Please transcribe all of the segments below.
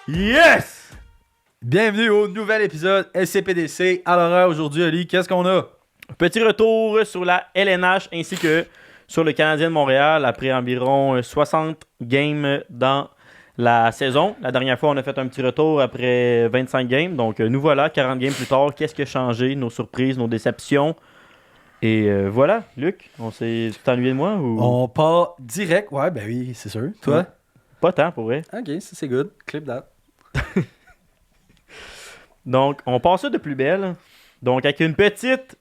Yes! Bienvenue au nouvel épisode SCPDC. À l'horaire aujourd'hui, Ali, qu'est-ce qu'on a? Petit retour sur la LNH ainsi que sur le Canadien de Montréal après environ 60 games dans la saison. La dernière fois, on a fait un petit retour après 25 games. Donc, nous voilà, 40 games plus tard. Qu'est-ce qui a changé? Nos surprises, nos déceptions. Et voilà, Luc, on s'est tout ennuyé de moi ou... On part direct. Ouais, ben oui, c'est sûr. Toi? Ouais. Pas tant, pour vrai. Ok, ça c'est good. Clip that. Donc, on passe ça de plus belle. Donc, avec une petite...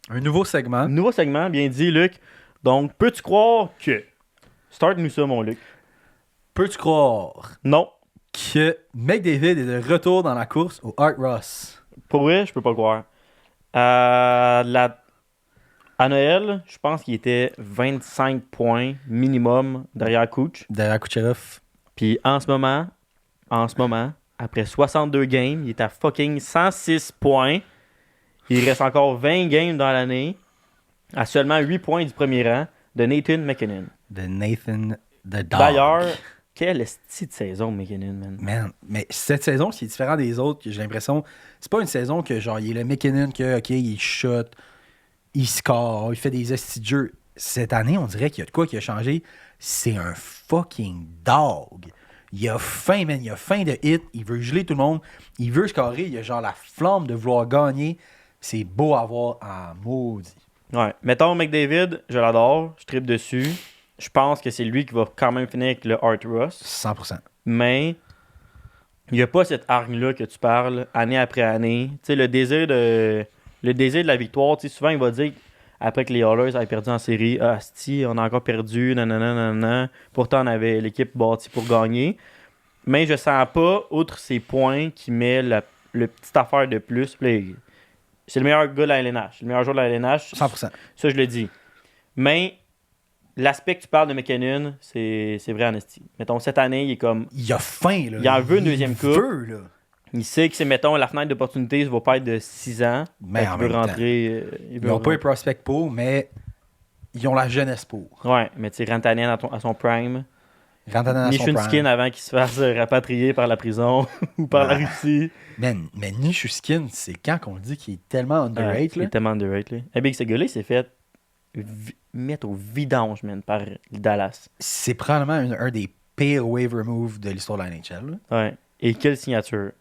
Un nouveau segment. Nouveau segment, bien dit, Luc. Donc, peux-tu croire que... Start-nous ça, mon Luc. Peux-tu croire Non. que McDavid est de retour dans la course au Art Ross? Pour vrai, je peux pas le croire. À Noël, je pense qu'il était 25 points minimum derrière Kuch. Derrière Kucherov. Puis en ce moment, après 62 games, il est à fucking 106 points. Il reste encore 20 games dans l'année, à seulement 8 points du premier rang de Nathan MacKinnon. De Nathan the Dog. D'ailleurs, quelle esti de saison MacKinnon, man. Man, mais cette saison, ce qui est différent des autres, j'ai l'impression, c'est pas une saison que genre, il est le McKinnon que, ok, il shot, il score, il fait des estis de jeu. Cette année, on dirait qu'il y a de quoi qui a changé. C'est un fucking dog. Il a faim, man. Il a faim de hit. Il veut geler tout le monde. Il veut scorer. Il a genre la flamme de vouloir gagner. C'est beau à voir en maudit. Ouais. Mettons McDavid, je l'adore, je tripe dessus. Je pense que c'est lui qui va quand même finir avec le Art Ross. 100%. Mais il n'y a pas cette hargne-là que tu parles année après année. Tu sais, le désir de la victoire, tu sais, souvent il va dire après que les Oilers aient perdu en série, ah, asti, on a encore perdu, nanana, nanana. Pourtant, on avait l'équipe bâtie pour gagner. Mais je sens pas, outre ces points, qui met le petite affaire de plus. Puis là, c'est le meilleur gars de la LNH. Le meilleur joueur de la LNH. 100%. Ça, je le dis. Mais l'aspect que tu parles de McKinnon, c'est vrai en esti. Mettons, cette année, il est comme... Il a faim, là. Il en veut une deuxième coupe. Veut, là. Il sait que c'est, mettons, la fenêtre d'opportunité, ça va pas être de 6 ans. Mais en il veut même rentrer. Ils n'ont pas les prospects pour, mais ils ont la jeunesse pour. Ouais, mais tu sais, Rantanen à son prime. Rantanen à son Nishunskin prime. avant qu'il se fasse rapatrier par la prison ou par la Russie. Man, mais Nishunskin, c'est quand qu'on dit qu'il est tellement underrated, Il là. est tellement underrated. Là. Eh bien, ce gars-là, il s'est fait mettre au vidange, man, par Dallas. C'est probablement un des pires waiver moves de l'histoire de la NHL, là. Ouais. Et quelle signature.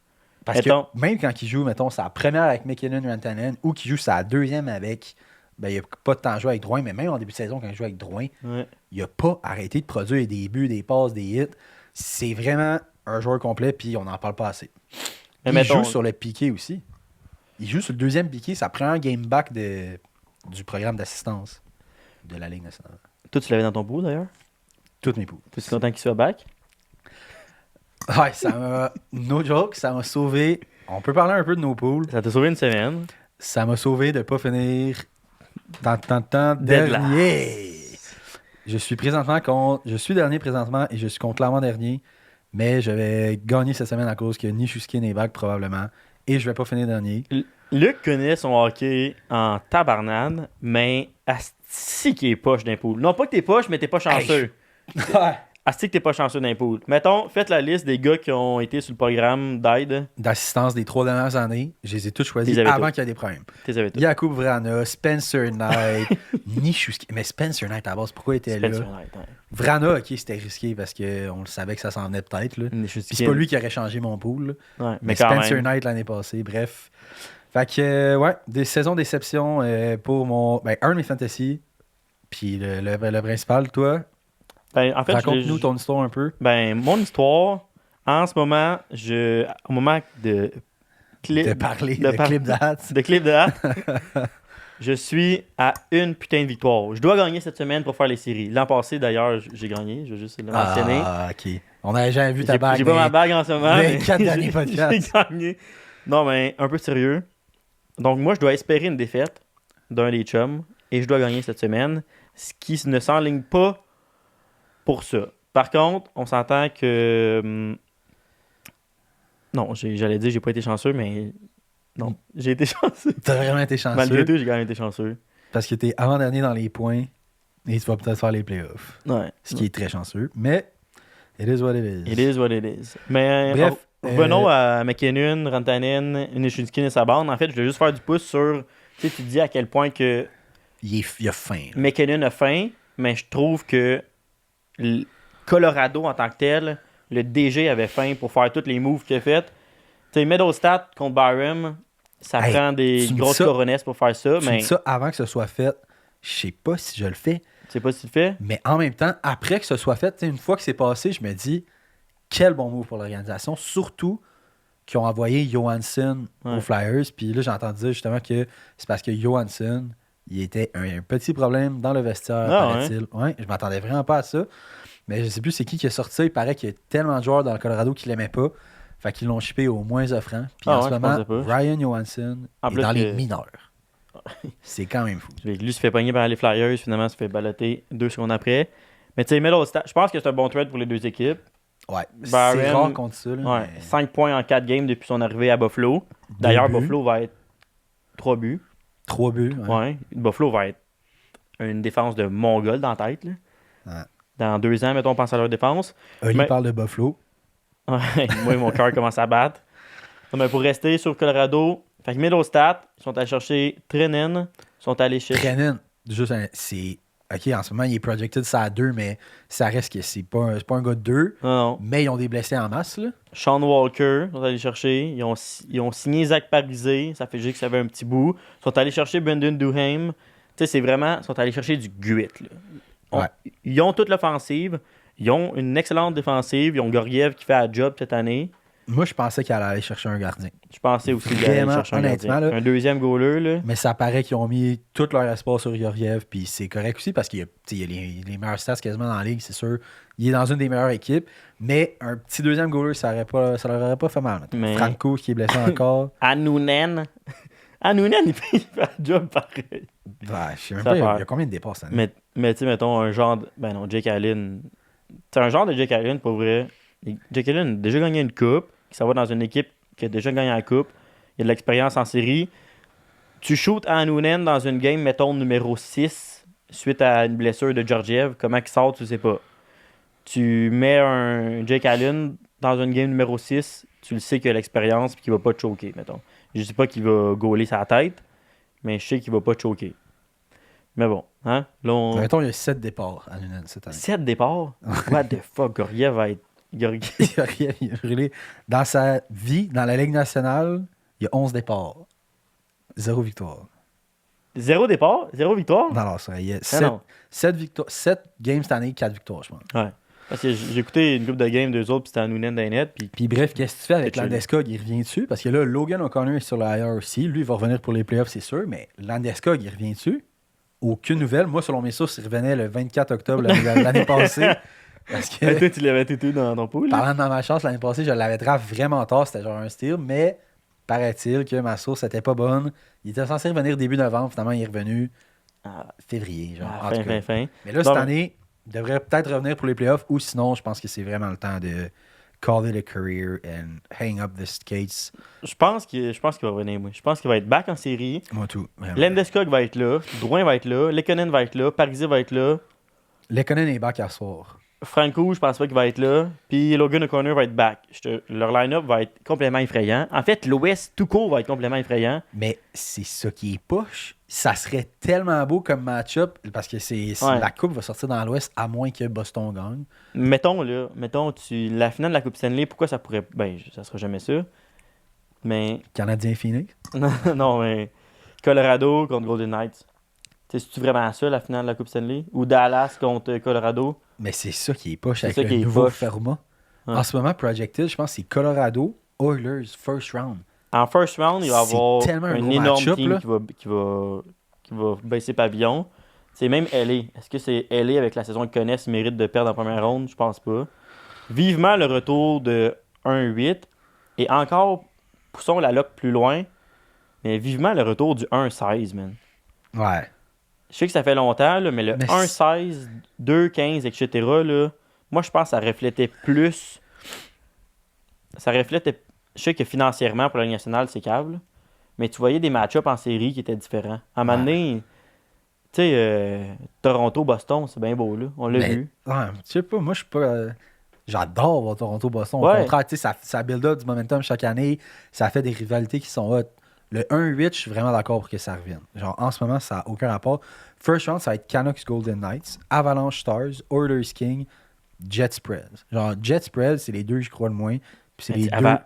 Parce Mettons- que même quand il joue, mettons, sa première avec McKinnon Rantanen ou qu'il joue sa deuxième avec, ben, il n'a pas de temps de jouer avec Drouin, mais même en début de saison, quand il joue avec Drouin, Ouais. il n'a pas arrêté de produire des buts, des passes, des hits. C'est vraiment un joueur complet, puis on n'en parle pas assez. Mais Il mettons- joue sur le piqué aussi. Il joue sur le deuxième piqué, ça prend un game back du programme d'assistance de la Ligue nationale. Toi, tu l'avais dans ton pot, d'ailleurs. Toutes mes poules. Tu es content qu'il soit back. Ouais, ça m'a. No joke, ça m'a sauvé. On peut parler un peu de nos poules. Ça t'a sauvé une semaine. Ça m'a sauvé de ne pas finir Dead dernier. Je suis dernier présentement et je suis contre l'avant-dernier. Mais je vais gagner cette semaine à cause que Nishunskin est back probablement. Et je vais pas finir dernier. Luc connaît son hockey en tabarnane, mais asti qui est poche d'un pool. Non pas que t'es poche, mais t'es pas chanceux. Asti que t'es pas chanceux d'un pool. Mettons, faites la liste des gars qui ont été sur le programme d'aide. D'assistance des 3 dernières années, je les ai tous choisis Ils avaient avant tous. qu'il y ait des problèmes. T'es avec toi. Jakub Vrana, Spencer Knight, Nishunskin. Mais Spencer Knight à la base, pourquoi il était là? Spencer Knight, ouais. Vrana, ok, c'était risqué parce qu'on le savait que ça s'en venait peut-être. Là. Nishunskin. Puis c'est pas lui qui aurait changé mon pool. Là. Ouais, Mais quand Spencer même. Knight l'année passée, bref. Fait que, ouais, des saisons déception pour mon. Ben, un de mes fantasy. Puis le principal, toi. Ben, en fait, Raconte-nous ton histoire un peu. Ben, mon histoire, en ce moment, au moment de De parler de clip date. de clip de hâte, je suis à une putain de victoire. Je dois gagner cette semaine pour faire les séries. L'an passé, d'ailleurs, j'ai gagné. Je veux juste le mentionner. Ah, ok. On n'avait jamais vu ta J'ai bague. j'ai pas ma bague en ce moment. les mais 4 derniers j'ai podcasts. gagné. Non, mais un peu sérieux. Donc, moi, je dois espérer une défaite d'un des chums et je dois gagner cette semaine, ce qui ne s'enligne pas pour ça. Par contre, on s'entend que... non, j'allais dire j'ai pas été chanceux, mais non, j'ai été chanceux. T'as vraiment été chanceux. Malgré tout, j'ai quand même été chanceux. Parce que t'es avant-dernier dans les points et tu vas peut-être faire les playoffs. Ouais. Ce qui est très chanceux. Mais It is what it is. It is what it is. Mais Bref, revenons à McKinnon, Rantanen, Nichushkin et Saban. En fait, je voulais juste faire du pouce sur... Tu sais, tu dis à quel point que il a faim. Là. McKinnon a faim, mais je trouve que Colorado en tant que tel, le DG avait faim pour faire tous les moves qu'il a fait. Tu sais, Middlestat contre Byram, ça prend des grosses coronesses pour faire ça. Tu mais dis ça avant que ce soit fait. Je sais pas si je le fais. Tu sais pas si tu le fais? Mais en même temps, après que ce soit fait, une fois que c'est passé, je me dis quel bon move pour l'organisation. Surtout qu'ils ont envoyé Johansson aux Flyers. Puis là, j'ai entendu dire justement que c'est parce que Johansson, il était un petit problème dans le vestiaire, paraît-il. Ouais, je m'attendais vraiment pas à ça. Mais je sais plus c'est qui a sorti ça. Il paraît qu'il y a tellement de joueurs dans le Colorado qui l'aimaient pas. Fait qu'ils l'ont shippé au moins offrant. Puis en ce moment, Ryan Johansson est dans les mineurs. C'est quand même fou. Lui se fait pogner par les Flyers, finalement se fait balloter 2 secondes après. Mais tu sais, Middlestat, je pense que c'est un bon trade pour les deux équipes. Ouais, c'est rare contre ça. Là, ouais, mais... 5 points en 4 games depuis son arrivée à Buffalo. D'ailleurs, Buffalo va être 3 buts. 3 buts, ouais. Buffalo va être une défense de mongol dans la tête. Là. Ouais. Dans 2 ans, mettons, on pense à leur défense. Oli parle de Buffalo. Ouais, moi, mon cœur commence à battre. Mais pour rester sur Colorado, fait que Middlestat, ils sont allés chercher Trenin, sont allés chercher... Trenin, juste, c'est... OK, en ce moment, il est projected ça à 2, mais ça reste que c'est pas un gars de 2. Non. Mais ils ont des blessés en masse, là. Sean Walker, ils sont allés chercher. Ils ont signé Zach Parisé, ça fait juste que ça avait un petit bout. Ils sont allés chercher Brendan Duhaime. Tu sais, c'est vraiment... Ils sont allés chercher du grit, là. Ils ont toute l'offensive. Ils ont une excellente défensive. Ils ont Gorgiev qui fait la job cette année. Moi, je pensais qu'il allait aller chercher un gardien. Je pensais aussi qu'il allait aller chercher un gardien. Là, un deuxième goaler. Là. Mais ça paraît qu'ils ont mis tout leur espoir sur Gorgiev. Puis c'est correct aussi parce qu'il y a les meilleurs stats quasiment dans la ligue, c'est sûr. Il est dans une des meilleures équipes. Mais un petit deuxième goaler, ça leur aurait pas fait mal. Mais... Franco qui est blessé encore. Annunen, il fait un job pareil. Ouais, je sais même pas, il y a combien de départs cette année? Mais tu sais, mettons, un genre de... Ben non, Jake Allen... C'est un genre de Jake Allen, pour vrai. Jake Allen a déjà gagné une coupe. Ça va dans une équipe qui a déjà gagné la coupe. Il y a de l'expérience en série. Tu shootes Annunen dans une game, mettons, numéro 6, suite à une blessure de Georgiev. Comment il sort, tu sais pas. Tu mets un Jake Allen dans une game numéro 6, tu le sais qu'il a l'expérience et qu'il va pas te choquer, mettons. Je sais pas qu'il va gauler sa tête, mais je sais qu'il va pas te choquer. Mais bon, hein? Là, mettons, il y a 7 départs à Nunen cette année. 7 départs? What the fuck? Gorgiev va être... Gorgiev, il a brûlé. Dans sa vie, dans la Ligue nationale, il y a 11 départs. 0 victoire. 0 départ? 0 victoire? Non, ça, il y a 7 games cette année, 4 victoires, je pense. Ouais. Parce que j'ai écouté une couple de games d'eux autres, puis c'était à Nunen dans net. Puis bref, qu'est-ce que tu fais avec Landeskog? Il revient dessus? Parce que là, Logan O'Connor est sur le IR aussi. Lui, il va revenir pour les playoffs, c'est sûr. Mais Landeskog, il revient dessus? Aucune nouvelle. Moi, selon mes sources, il revenait le 24 octobre l'année passée. Parce que, toi, tu l'avais tout dans ton pool. Parlant de dans ma chance, l'année passée, je l'avais draft vraiment tard. C'était genre un steal. Mais paraît-il que ma source n'était pas bonne. Il était censé revenir début novembre. Finalement, il est revenu février. Genre, fin. Mais là, cette année, il devrait peut-être revenir pour les playoffs. Ou sinon, je pense que c'est vraiment le temps de call it a career and hang up the skates. Je pense qu'il va revenir, moi. Je pense qu'il va être back en série. Moi, tout. Landeskog va être là. Drouin va être là. Lekkonen va être là. Parisé va être là. Lekkonen est back à soir. Franco, je pense pas qu'il va être là. Puis Logan O'Connor va être back. Leur line-up va être complètement effrayant. En fait, l'Ouest tout court va être complètement effrayant. Mais c'est ça qui est poche. Ça serait tellement beau comme match-up parce que la coupe va sortir dans l'Ouest à moins que Boston gagne. Mettons, la finale de la Coupe Stanley, pourquoi ça pourrait... Ben, ça sera jamais ça. Mais... Canadien Phoenix? non, mais... Colorado contre Golden Knights. C'est-tu vraiment ça, la finale de la Coupe Stanley? Ou Dallas contre Colorado? Mais c'est ça qui est poche avec le nouveau format. En ce moment, projected, je pense que c'est Colorado Oilers first round. En first round, il va y avoir un énorme team qui va baisser pavillon. C'est même LA. Est-ce que c'est LA avec la saison qu'ils connaissent mérite de perdre en première ronde? Je pense pas. Vivement le retour de 1-8. Et encore, poussons la loque plus loin. Mais vivement le retour du 1-16, man. Ouais. Je sais que ça fait longtemps, là, mais le 1-16, 2-15, etc., là, moi, je pense que ça reflétait plus... Je sais que financièrement, pour la Ligue nationale, c'est câble. Mais tu voyais des match-ups en série qui étaient différents. À un moment donné, tu sais, Toronto-Boston, c'est bien beau, là. On l'a vu. Ouais, je sais pas, moi, je suis pas... J'adore voir Toronto-Boston. Au Ouais. contraire, tu sais, ça build up du momentum chaque année. Ça fait des rivalités qui sont hot. Le 1-8, je suis vraiment d'accord pour que ça revienne. Genre, en ce moment, ça n'a aucun rapport. First round, ça va être Canucks Golden Knights, Avalanche Stars, Oilers King, Jets Preds. Genre, Jets Preds, c'est les deux, je crois, le moins. Puis c'est Mais les t'as deux.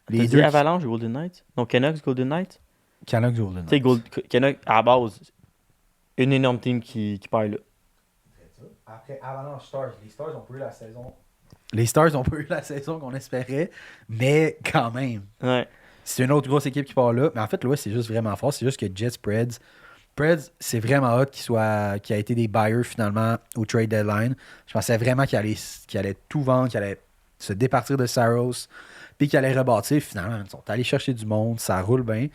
Les dit deux Avalanche Golden Knights? Non, Canucks Golden Knights? Canucks Golden Tu sais, Knights. Canucks, à la base, une énorme team qui perd là. Après Avalanche Stars, les Stars ont pas eu la saison. Les Stars ont pas eu la saison qu'on espérait, mais quand même. Ouais. C'est une autre grosse équipe qui part là. Mais en fait, l'Ouest, c'est juste vraiment fort. C'est juste que Jets, Preds, c'est vraiment hot qu'il a été des buyers finalement au trade deadline. Je pensais vraiment qu'il allait tout vendre, qu'il allait se départir de Saros, puis qu'il allait rebâtir. Finalement, ils sont allés chercher du monde, ça roule bien.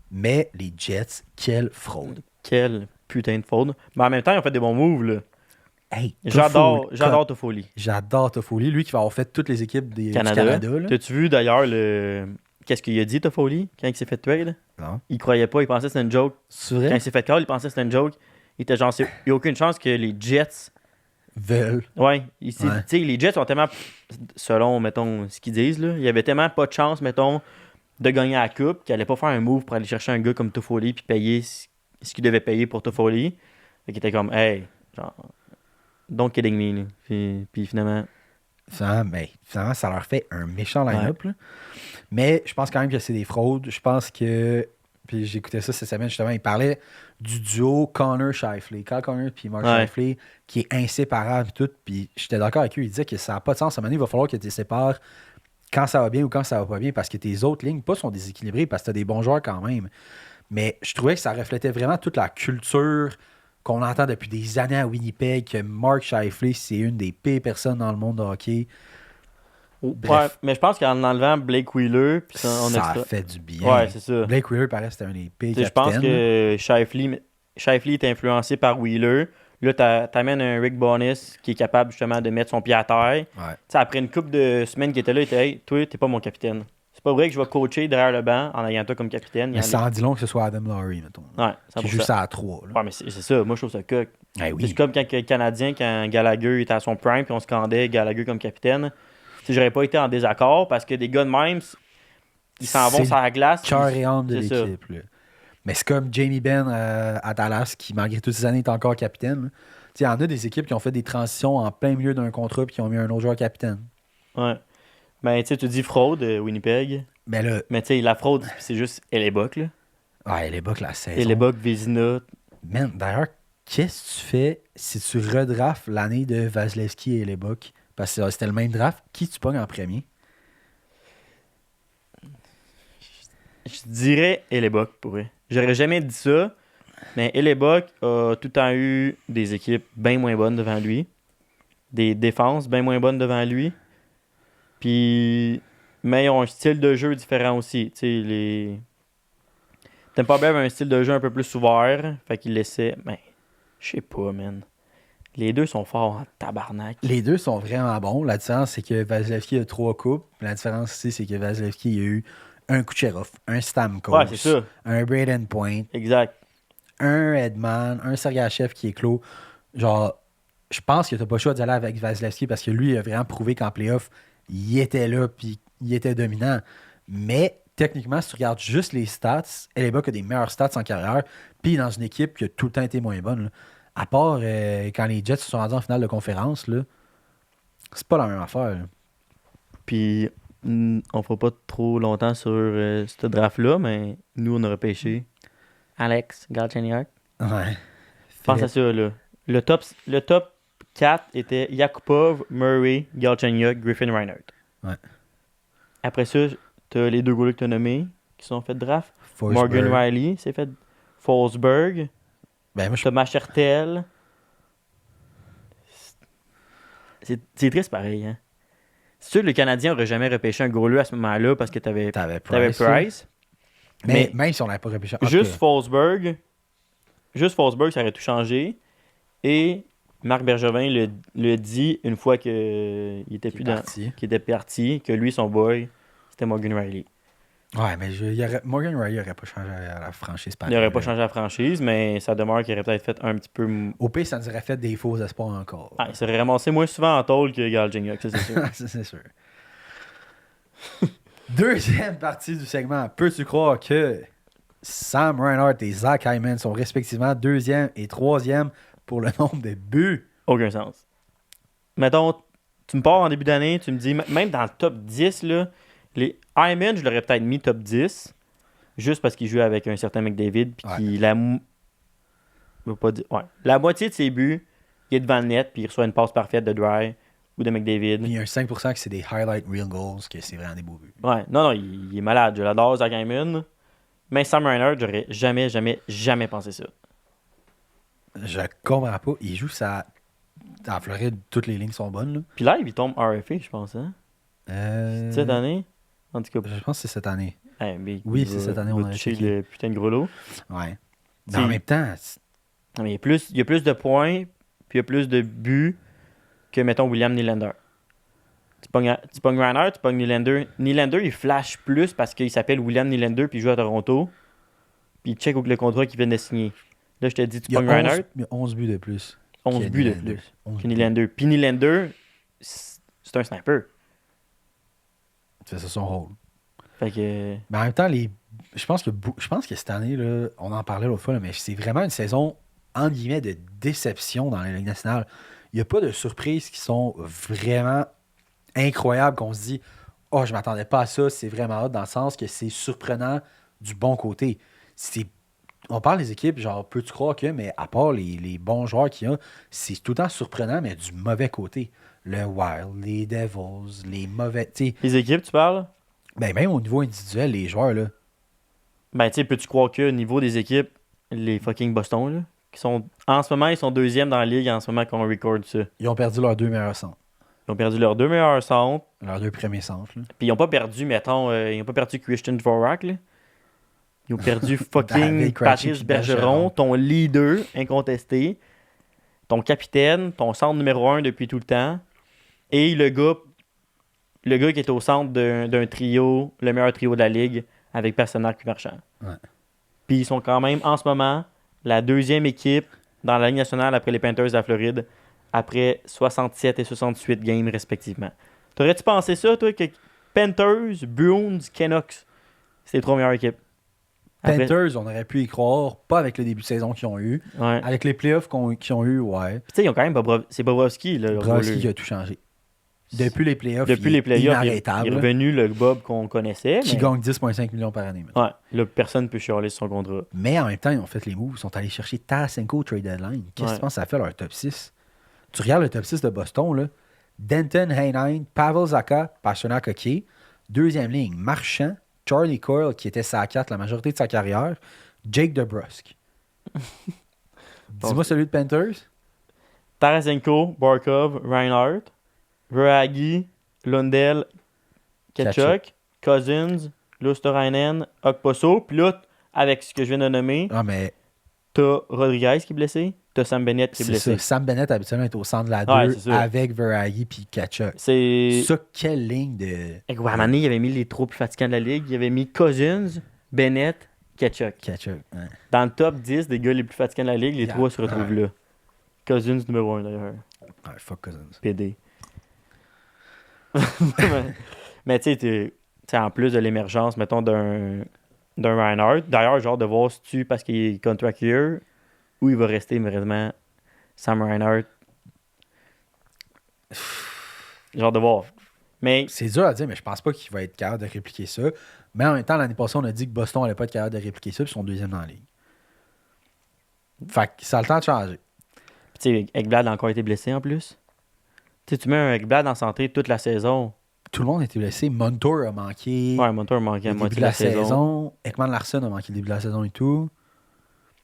Mais les Jets, quelle fraude. Quel putain de faute. Mais en même temps, ils ont fait des bons moves, là. Hey, J'adore Toffoli. J'adore Toffoli. Lui qui va avoir fait toutes les équipes du Canada. Canada. Là. T'as-tu vu d'ailleurs qu'est-ce qu'il a dit, Toffoli, quand il s'est fait tuer, là? Non. Il croyait pas, il pensait que c'était une joke. C'est Quand vrai? il s'est fait call, il pensait que c'était une joke. Il était genre, il n'y a aucune chance que les Jets. Veulent. Ouais, Ouais. tu sais, les Jets ont tellement, selon, mettons, ce qu'ils disent, là, il y avait tellement pas de chance, mettons, de gagner la coupe qu'il allait pas faire un move pour aller chercher un gars comme Toffoli puis payer ce qu'il devait payer pour Toffoli. Fait qu'il était comme, hey, genre, don't kidding me, là. Puis finalement, Finalement, ça leur fait un méchant line-up. Là. Mais je pense quand même que c'est des fraudes. Je pense que. Puis j'écoutais ça cette semaine, justement. Il parlait du duo Connor-Shifley. Kyle Connor puis Mark Ouais. Shifley, qui est inséparable et tout. Puis j'étais d'accord avec eux. Il disait que ça n'a pas de sens. À un moment donné, il va falloir que tu les sépares quand ça va bien ou quand ça va pas bien. Parce que tes autres lignes, pas sont déséquilibrées parce que tu as des bons joueurs quand même. Mais je trouvais que ça reflétait vraiment toute la culture qu'on entend depuis des années à Winnipeg, que Mark Shifley, c'est une des pires personnes dans le monde de hockey. ouais, Bref, mais je pense qu'en enlevant Blake Wheeler, puis en ça extra. fait du bien. Ouais, c'est ça. Blake Wheeler, paraît c'était un des pires Tu sais, je pense capitaines. que Shifley est influencé par Wheeler. Là, t'amènes un Rick Bowness qui est capable justement de mettre son pied à terre. Tu Ouais. sais, après une couple de semaines qu'il était là, il était hey, toi, t'es pas mon capitaine. C'est pas vrai que je vais coacher derrière le banc en ayant toi comme capitaine. Mais ça en dit long que ce soit Adam Lowry, mettons. Ouais, Qui 100%. joue ça à 3. Là. Ouais, mais c'est ça. Moi, je trouve ça coq. Eh oui. C'est comme quand le Canadien, quand Gallagher était à son prime, puis on scandait Gallagher comme capitaine. Tu sais, j'aurais pas été en désaccord parce que des gars de même, ils s'en vont C'est sur la glace. Cœur et âme de c'est ça. l'équipe. Là. Mais c'est comme Jamie Benn à Dallas, qui, malgré toutes ces années, est encore capitaine. là. Tu sais, il y en a des équipes qui ont fait des transitions en plein milieu d'un contrat puis qui ont mis un autre joueur capitaine. Ouais. Ben, tu sais, tu dis fraude, Winnipeg. Mais là, Mais tu sais, la fraude, c'est juste Hellebuck, là. ouais, les Bucks la saison. Hellebuck, Vézina. Man, d'ailleurs, qu'est-ce que tu fais si tu redrafts l'année de Vasilevski et les Bucks? Parce que c'était le même draft. Qui tu pognes en premier? Je dirais Hellebuck, pour vrai. J'aurais jamais dit ça, mais Hellebuck a tout le temps eu des équipes bien moins bonnes devant lui. Des défenses bien moins bonnes devant lui. Puis, mais ils ont un style de jeu différent aussi. Tu sais, les... Tampa Bay avait un style de jeu un peu plus ouvert. Fait qu'il laissait... Ben, je sais pas, man. Les deux sont forts en tabarnak. Les deux sont vraiment bons. La différence, c'est que Vasilevski a 3 coupes. La différence aussi, c'est que Vasilevski a eu un Kucherov, un Stamkos, Ouais, c'est ça. un Braden Point, Exact. un Edman, un Sergachev qui est clos. Genre, je pense que tu n'as pas le choix d'y aller avec Vasilevski parce que lui, il a vraiment prouvé qu'en playoff, il était là puis il était dominant. Mais techniquement, si tu regardes juste les stats, Hellebuck a des meilleurs stats en carrière, puis dans une équipe qui a tout le temps été moins bonne. Là. À part quand les Jets se sont rendus en finale de conférence, là, c'est pas la même affaire. Là. Puis, on fera pas trop longtemps sur ce draft-là, mais nous, on aurait pêché Alex Galchenyuk. Ouais. Pense à ça, là. Le top 4 était Yakupov, Murray, Galchenyuk, Griffin, Reinhardt. Ouais. Après ça, t'as les deux gars que t'as nommés qui sont fait draft. Forsberg. Morgan Riley s'est fait Forsberg. Ben, moi, je Thomas Chertel. C'est triste pareil, hein. C'est sûr que le Canadien aurait jamais repêché un gros à ce moment-là parce que t'avais t'avais Price. Price. là. Mais Mais même si on n'avait pas repêché. juste Forsberg, ça aurait tout changé. Et Marc Bergevin le dit une fois qu'il était plus dans, parti. qu'il était parti, que lui, son boy, c'était Morgan Riley. Ouais, mais Morgan Riley n'aurait pas changé à la franchise. Il n'aurait pas changé la franchise, mais ça demeure qu'il aurait peut-être fait un petit peu. Au pire, ça nous aurait fait des faux espoirs encore. Ah, il serait ramassé moins souvent en tôle que Galchenyuk, ça c'est sûr. Ça, c'est sûr. Deuxième partie du segment. Peux-tu croire que Sam Reinhart et Zach Hyman sont respectivement deuxième et troisième pour le nombre de buts? Aucun sens. Mettons, tu me pars en début d'année, tu me dis, même dans le top 10, là, les Hyman, je l'aurais peut-être mis top 10, juste parce qu'il jouait avec un certain McDavid, puis qu'il je veux pas dire, ouais. La moitié de ses buts, il est devant le net, puis il reçoit une passe parfaite de Dry ou de McDavid. Puis il y a un 5% que c'est des highlight real goals, que c'est vraiment des beaux buts. Ouais, non, il est malade. Je l'adore, Zach Hyman. Mais Sam Reinhart, j'aurais jamais, jamais, jamais pensé ça. Je comprends pas. Il joue ça. En Floride, toutes les lignes sont bonnes. Là. Puis là, il tombe RFA, je pense. Hein? Cette année? En tout cas. Je pense que c'est cette année. Mais Oui, c'est cette année, on a touché checké. le putain de gros lot. Ouais. Mais en même temps, Mais il y a plus de points, puis il y a plus de buts que, mettons, William Nylander. Tu pognes Reinhart, tu pognes Nylander. Nylander, il flash plus parce qu'il s'appelle William Nylander, puis il joue à Toronto. Puis il check le contrat qu'il vient de signer. Là, je te dis, tu pognes Reinhart. Il y a 11 buts de plus. 11 buts de plus que Nylander. Puis Nylander, c'est un sniper. C'est ça son rôle. Fait que... Mais en même temps, je pense que cette année, là, on en parlait l'autre fois, là, mais c'est vraiment une saison, entre guillemets, de déception dans la Ligue nationale. Il n'y a pas de surprises qui sont vraiment incroyables qu'on se dit « Oh, je m'attendais pas à ça, c'est vraiment hot », dans le sens que c'est surprenant du bon côté. On parle des équipes, genre, peux-tu croire que, mais à part les bons joueurs qu'il y a, c'est tout le temps surprenant, mais du mauvais côté. Le Wild, les Devils, les mauvais. T'sais, Les équipes, tu parles? ben même au niveau individuel, les joueurs, là. Ben, tu sais, peux-tu croire que au niveau des équipes, les fucking Boston, là, qui sont... En ce moment, ils sont deuxième dans la ligue en ce moment qu'on record ça. Ils ont perdu leurs deux meilleurs centres. Ils ont perdu leurs deux meilleurs centres. Leurs deux premiers centres, là. Puis ils ont pas perdu, mettons, ils ont pas perdu Christian Dvorak, là. Ils ont perdu fucking David Krejci Patrice puis Bergeron, ton leader incontesté, ton capitaine, ton centre numéro 1 depuis tout le temps, et le gars qui est au centre d'un trio, le meilleur trio de la ligue, avec Pastrnak et Marchand. Ouais. Puis ils sont quand même, en ce moment, la deuxième équipe dans la Ligue nationale après les Panthers de la Floride, après 67 et 68 games respectivement. T'aurais-tu pensé ça, toi, que Panthers, Bruins, Canucks, c'est les trois meilleures équipes? Après... Panthers, on aurait pu y croire, pas avec le début de saison qu'ils ont eu. Ouais. Avec les playoffs qu'ils ont eu, ouais. Tu sais, ils ont quand même c'est Bobrovski, là. Bobrovski qui a tout changé. Depuis les playoffs, il est inarrêtable. Il est revenu le Bob qu'on connaissait. Qui gagne 10,5 millions par année. Ouais, là, personne ne peut chialer sur son contrat. Mais en même temps, ils ont fait les moves. Ils sont allés chercher Tarasenko trade deadline. Qu'est-ce que tu penses que ça fait leur top 6? Tu regardes le top 6 de Boston, là. Denton, Heinen, Pavel Zacha, Pastrnak, OK. Deuxième ligne, Marchand, Charlie Coyle, qui était sa 4 la majorité de sa carrière, Jake DeBrusk. Dis-moi celui de Panthers. Tarasenko, Barkov, Reinhardt, Verhaeghe, Lundell, Tkachuk, Cousins, Luosterainen, Okposo. Puis là, avec ce que je viens de nommer, t'as Rodriguez qui est blessé, t'as Sam Bennett qui est blessé. Ça. Sam Bennett, habituellement, est au centre de la 2 avec Verhaeghe puis Tkachuk. C'est ça, quelle ligne de... Avec Wamani, il avait mis les trois plus fatigants de la ligue. Il avait mis Cousins, Bennett, Tkachuk. Ouais. Dans le top 10 des gars les plus fatigants de la ligue, les trois se retrouvent là. Cousins numéro 1 d'ailleurs. Ouais, fuck Cousins. PD. Mais tu sais, en plus de l'émergence, mettons, d'un Reinhardt, d'ailleurs, genre de voir si tu, parce qu'il est contract year, où il va rester, mais vraiment, Sam Reinhart. Genre de voir. Mais... C'est dur à dire, mais je pense pas qu'il va être capable de répliquer ça. Mais en même temps, l'année passée, on a dit que Boston allait pas être capable de répliquer ça, puis ils sont deuxième dans la ligue. Fait que ça a le temps de changer. Tu sais, Ekblad a encore été blessé en plus. Tu mets un Ekblad en santé toute la saison. Tout le monde a été blessé. Montour a manqué. Ouais, Montour a manqué à le moitié début de la saison. Ekman Larsson a manqué le début de la saison et tout.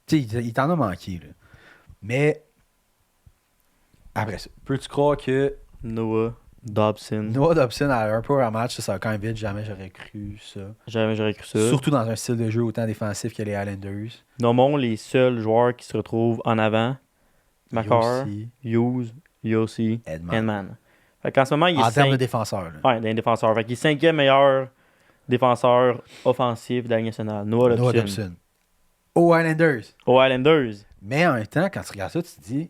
Tu sais, il t'en a manqué. Là. Mais après ça, peux-tu croire que Noah Dobson à un peu en match, ça va quand même vite. Jamais j'aurais cru ça. Jamais j'aurais cru ça. Surtout dans un style de jeu autant défensif que les Islanders. Nommons les seuls joueurs qui se retrouvent en avant. Makar, Hughes, Yossi, Edman. Fait qu'en ce moment, il est en termes de défenseurs. Ouais, d'un défenseur. Fait qu'il est cinquième meilleur défenseur offensif de la Ligue nationale. Noah Noah Dobson. Dobson. Aux Islanders. Aux Islanders. Mais en même temps, quand tu regardes ça, tu te dis,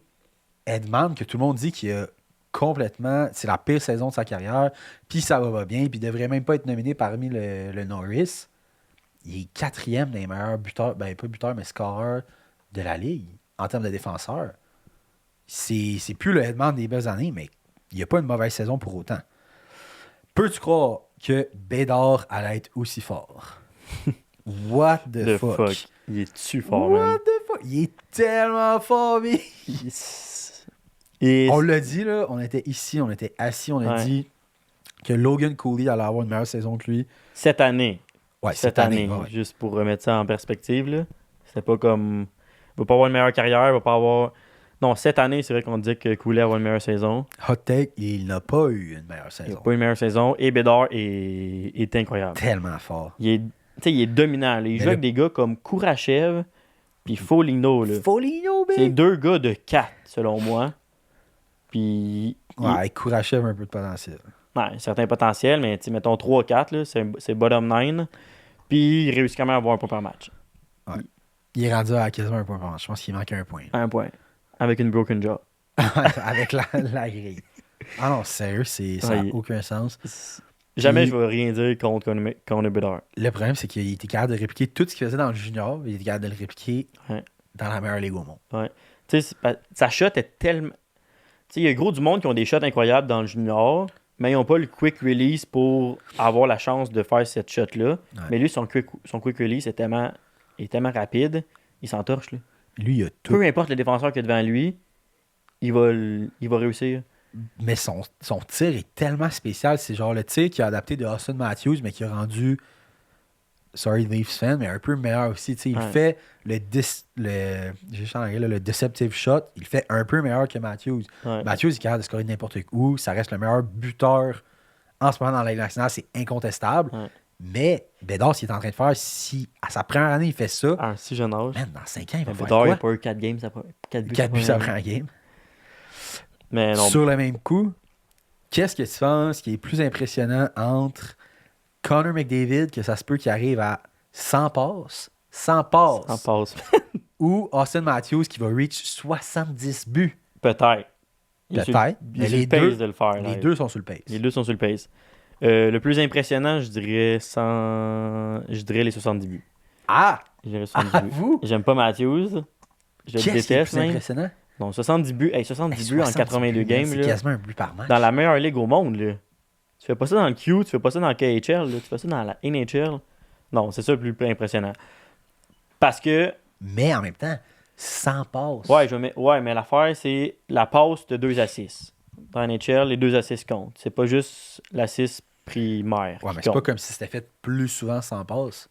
Edman, que tout le monde dit qu'il a complètement. C'est la pire saison de sa carrière, puis ça va pas bien, puis il devrait même pas être nominé parmi le Norris. Il est quatrième des meilleurs buteurs, ben pas buteurs, mais scoreurs de la Ligue en termes de défenseurs. C'est plus le Edman des belles années, mais il n'y a pas une mauvaise saison pour autant. Peux-tu croire que Bédard allait être aussi fort? What the fuck? Il est-tu fort, What man? the fuck? Il est tellement fort, mais... Et On l'a dit, là, on était ici, on était assis, on a Ouais. dit que Logan Cooley allait avoir une meilleure saison que lui. cette année. Ouais, Cette année. ouais. Juste pour remettre ça en perspective, là. C'était pas comme... Il va pas avoir une meilleure carrière, il va pas avoir... Non, cette année, c'est vrai qu'on dit que Cooley va avoir une meilleure saison. Hot take, il n'a pas eu une meilleure Il n'a saison. pas une meilleure saison. Et Bédard est incroyable. Tellement fort. Il est dominant. Là. Il joue là- avec des gars comme Kourachev puis Foligno. Là. Foligno, C'est deux gars de 4, selon moi. Puis... Ouais, Kourachev un peu de potentiel. Ouais, certain potentiel, mais mettons 3-4, là, c'est bottom 9. Puis il réussit quand même à avoir un point par match. Il est rendu à quasiment un point par match. Je pense qu'il manque un point. Un point. Avec une broken jaw. Avec la grille. Ah non, sérieux, ça n'a Ouais, aucun sens. Jamais Puis- je vais rien dire contre Bédard. Le problème, c'est qu'il était capable de répliquer tout ce qu'il faisait dans le junior. Il était capable de le répliquer Ouais. dans la meilleure ligue au monde. Tu sais, sa shot est tellement... Tu sais, il y a gros du monde qui ont des shots incroyables dans le junior, mais ils n'ont pas le quick release pour avoir la chance de faire cette shot-là. Ouais. Mais lui, son quick release est tellement rapide, il s'entorche. Là. Lui, il a tout. Peu importe le défenseur qui est devant lui, il va réussir. Mais son tir est tellement spécial. C'est genre le tir qu'il a adapté de Austin Matthews, mais qui a rendu, sorry Leafs fan, mais un peu meilleur aussi. Il Ouais. fait j'ai changé, là, le deceptive shot, il fait un peu meilleur que Matthews. Ouais. Matthews, il est capable de scorer n'importe où. Ça reste le meilleur buteur en ce moment dans la Ligue nationale. C'est incontestable. Ouais. Mais Bédard, ce qu'il est en train de faire, si à sa première année, il fait ça, À un si jeune âge. man, dans 5 ans, il va Mais faire Bédard, il quoi? n'a pas eu 4 games, 4 buts. 4 buts après un game. Mais non, Sur le même coup, qu'est-ce que tu penses qui est plus impressionnant entre Connor McDavid, que ça se peut qu'il arrive à 100 passes, en passe. ou Austin Matthews qui va reach 70 buts? Peut-être. Il est sur- Peut-être, il mais est sur les le pace deux- de le faire. Les là. deux sont sur le pace. Les deux sont sur le pace. Le plus impressionnant, je dirais les 70 buts. Ah! Je dirais 70 buts. Vous? J'aime pas Matthews. Je le Qu'est-ce qui est déteste plus même. impressionnant? Non, 70 buts. Hey, 70 buts en 70 82 buts, games. C'est Là, quasiment un but par match. dans la meilleure ligue au monde. Là. Tu fais pas ça dans le Q, tu fais pas ça dans le KHL, là, tu fais ça dans la NHL. Non, c'est ça le plus impressionnant. Parce que, Mais en même temps, 100 passes. ouais, mais l'affaire, c'est la passe de 2 assists. Dans la NHL, les 2 assists comptent. C'est pas juste l'assist primaire. Ouais, qui mais c'est pas compte. comme si c'était fait plus souvent sans passes.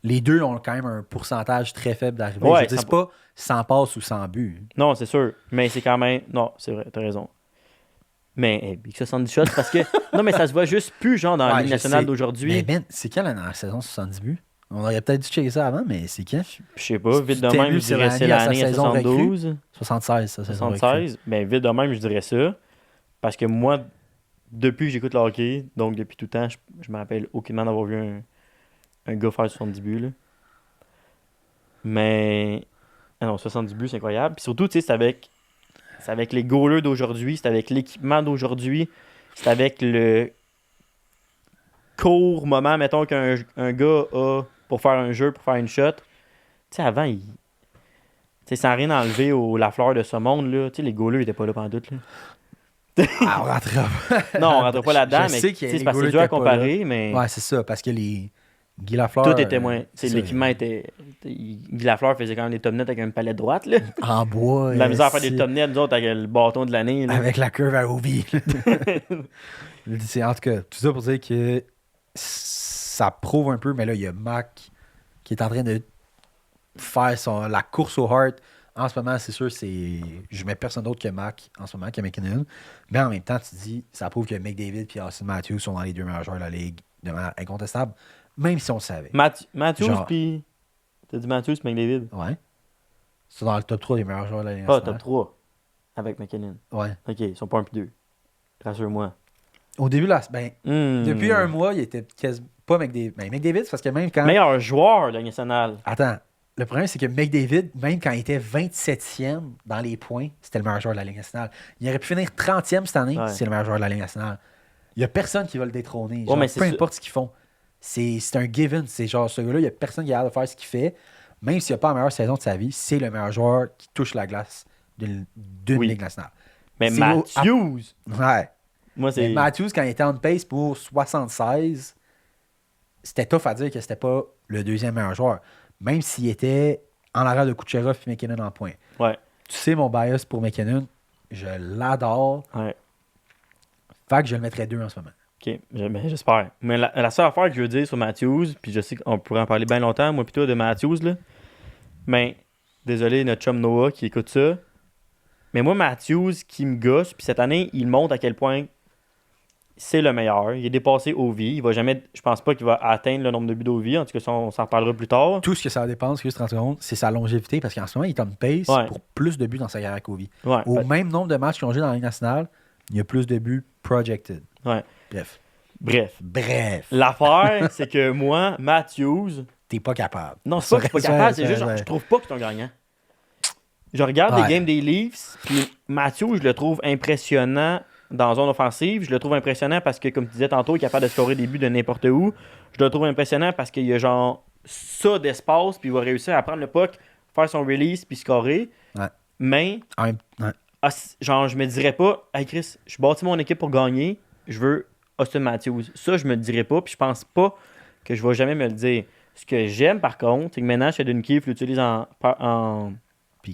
Les deux ont quand même un pourcentage très faible d'arrivée. Ouais, Je veux dire, c'est pas 100 passes ou 100 buts. Non, c'est sûr. Mais c'est quand même. Non, c'est vrai, t'as raison. Mais Big 70 shots, parce que. Non, mais ça se voit juste plus, genre, dans la Ouais, Ligue je nationale sais. d'aujourd'hui. Mais Ben, c'est quand la dernière saison 70 buts? On aurait peut-être dû checker ça avant, mais c'est quand? Je sais pas, vite de T'as même, vu je dirais c'est Sélanie à sa l'année à saison recrue? 72, 76, ça, c'est 76. Ben, vite de même, je dirais ça. Parce que moi, depuis que j'écoute le hockey, donc depuis tout le temps, je me rappelle aucunement d'avoir vu un gars faire 70 buts. Là. Mais. Ah non, 70 buts, c'est incroyable. Puis surtout, tu sais, c'est avec les goalers d'aujourd'hui, c'est avec l'équipement d'aujourd'hui, c'est avec le court moment, mettons, qu'un gars a pour faire un jeu, pour faire une shot. Tu sais, avant, tu sais, sans rien enlever la fleur de ce monde, là, tu sais, les goalers n'étaient pas là pendant tout. Là. Ah, on rentrera pas. Non, on rentre pas là-dedans, Je mais sais tu qu'il y a sais, les c'est parce que c'est goalers dur à étaient pas comparer, mais Ouais, c'est ça, parce que les Guy Lafleur... tout était moins. Tu sais, ça, l'équipement était. Guy Lafleur faisait quand même des top nets avec une palette droite. Là. en bois. De la misère à faire si, des top nets, nous autres, avec le bâton de l'année. là. avec la curve à Ovi. C'est en tout cas, tout ça pour dire que ça prouve un peu, mais là, il y a Mac qui est en train de faire la course au heart. En ce moment, c'est sûr, je mets personne d'autre que Mac en ce moment, que McKinnon. Mais en même temps, tu dis, ça prouve que McDavid et Austin Matthews sont dans les deux meilleurs joueurs de la Ligue de manière incontestable, même si on le savait. Matthews, Genre- puis. T'as dit Matthews, puis McDavid. Ouais. C'est dans le top 3 des meilleurs joueurs de la Ligue Ah, nationale. top 3 avec McKinnon. Ouais. Ok, ils sont pas 1 puis 2. Rassure-moi. Au début, là, depuis un mois, il était quasi pas McDavid. Ben, McDavid, c'est parce que même quand. Meilleur joueur de la nationale. Attends. Le problème, c'est que McDavid, même quand il était 27e dans les points, c'était le meilleur joueur de la Ligue nationale. Il aurait pu finir 30e cette année, c'est le meilleur joueur de la Ligue nationale. Il n'y a personne qui va le détrôner. Genre, peu importe ce qu'ils font. C'est un given. C'est genre, ce gars-là, il n'y a personne qui a hâte de faire ce qu'il fait. Même s'il n'a pas la meilleure saison de sa vie, c'est le meilleur joueur qui touche la glace d'une Ligue nationale. Mais Matthews! Ouais. Moi, c'est... Mais Matthews, quand il était on pace pour 76, c'était tough à dire que c'était pas le deuxième meilleur joueur. Même s'il était en arrière de Kucherov et McKinnon en point. Ouais. Tu sais, mon bias pour McKinnon, je l'adore. Ouais. Fait que je le mettrais 2 en ce moment. OK, j'espère. Mais la seule affaire que je veux dire sur Matthews, puis je sais qu'on pourrait en parler bien longtemps, moi plutôt de Matthews, là. Mais, désolé, notre chum Noah qui écoute ça. Mais moi, Matthews, qui me gosse, puis cette année, il montre à quel point c'est le meilleur. Il est dépassé Ovi. Il va jamais, je pense pas qu'il va atteindre le nombre de buts d'Ovi. En tout cas, ça, on s'en reparlera plus tard. Tout ce que ça dépense, juste 30 secondes, c'est sa longévité, parce qu'en ce moment, il est on pace pour plus de buts dans sa carrière qu'Ovi. Ouais, Au même nombre de matchs qu'ils ont joué dans la Ligue nationale, il y a plus de buts projected. Ouais. Bref. L'affaire, c'est que moi, Matthews... T'es pas capable. Non, c'est pas que je suis pas capable, c'est juste genre, je trouve pas que c'est un gagnant. Je regarde les games des Leafs, puis Matthews, je le trouve impressionnant dans la zone offensive. Je le trouve impressionnant parce que, comme tu disais tantôt, il est capable de scorer des buts de n'importe où. Je le trouve impressionnant parce qu'il y a genre ça d'espace, puis il va réussir à prendre le puck, faire son release, puis scorer. Ouais. Mais, genre, je me dirais pas, hey Chris, je bâtis mon équipe pour gagner, je veux Austin Matthews. Ça, je me le dirais pas, puis je pense pas que je vais jamais me le dire. Ce que j'aime, par contre, c'est que maintenant, Sheldon Keefe l'utilise en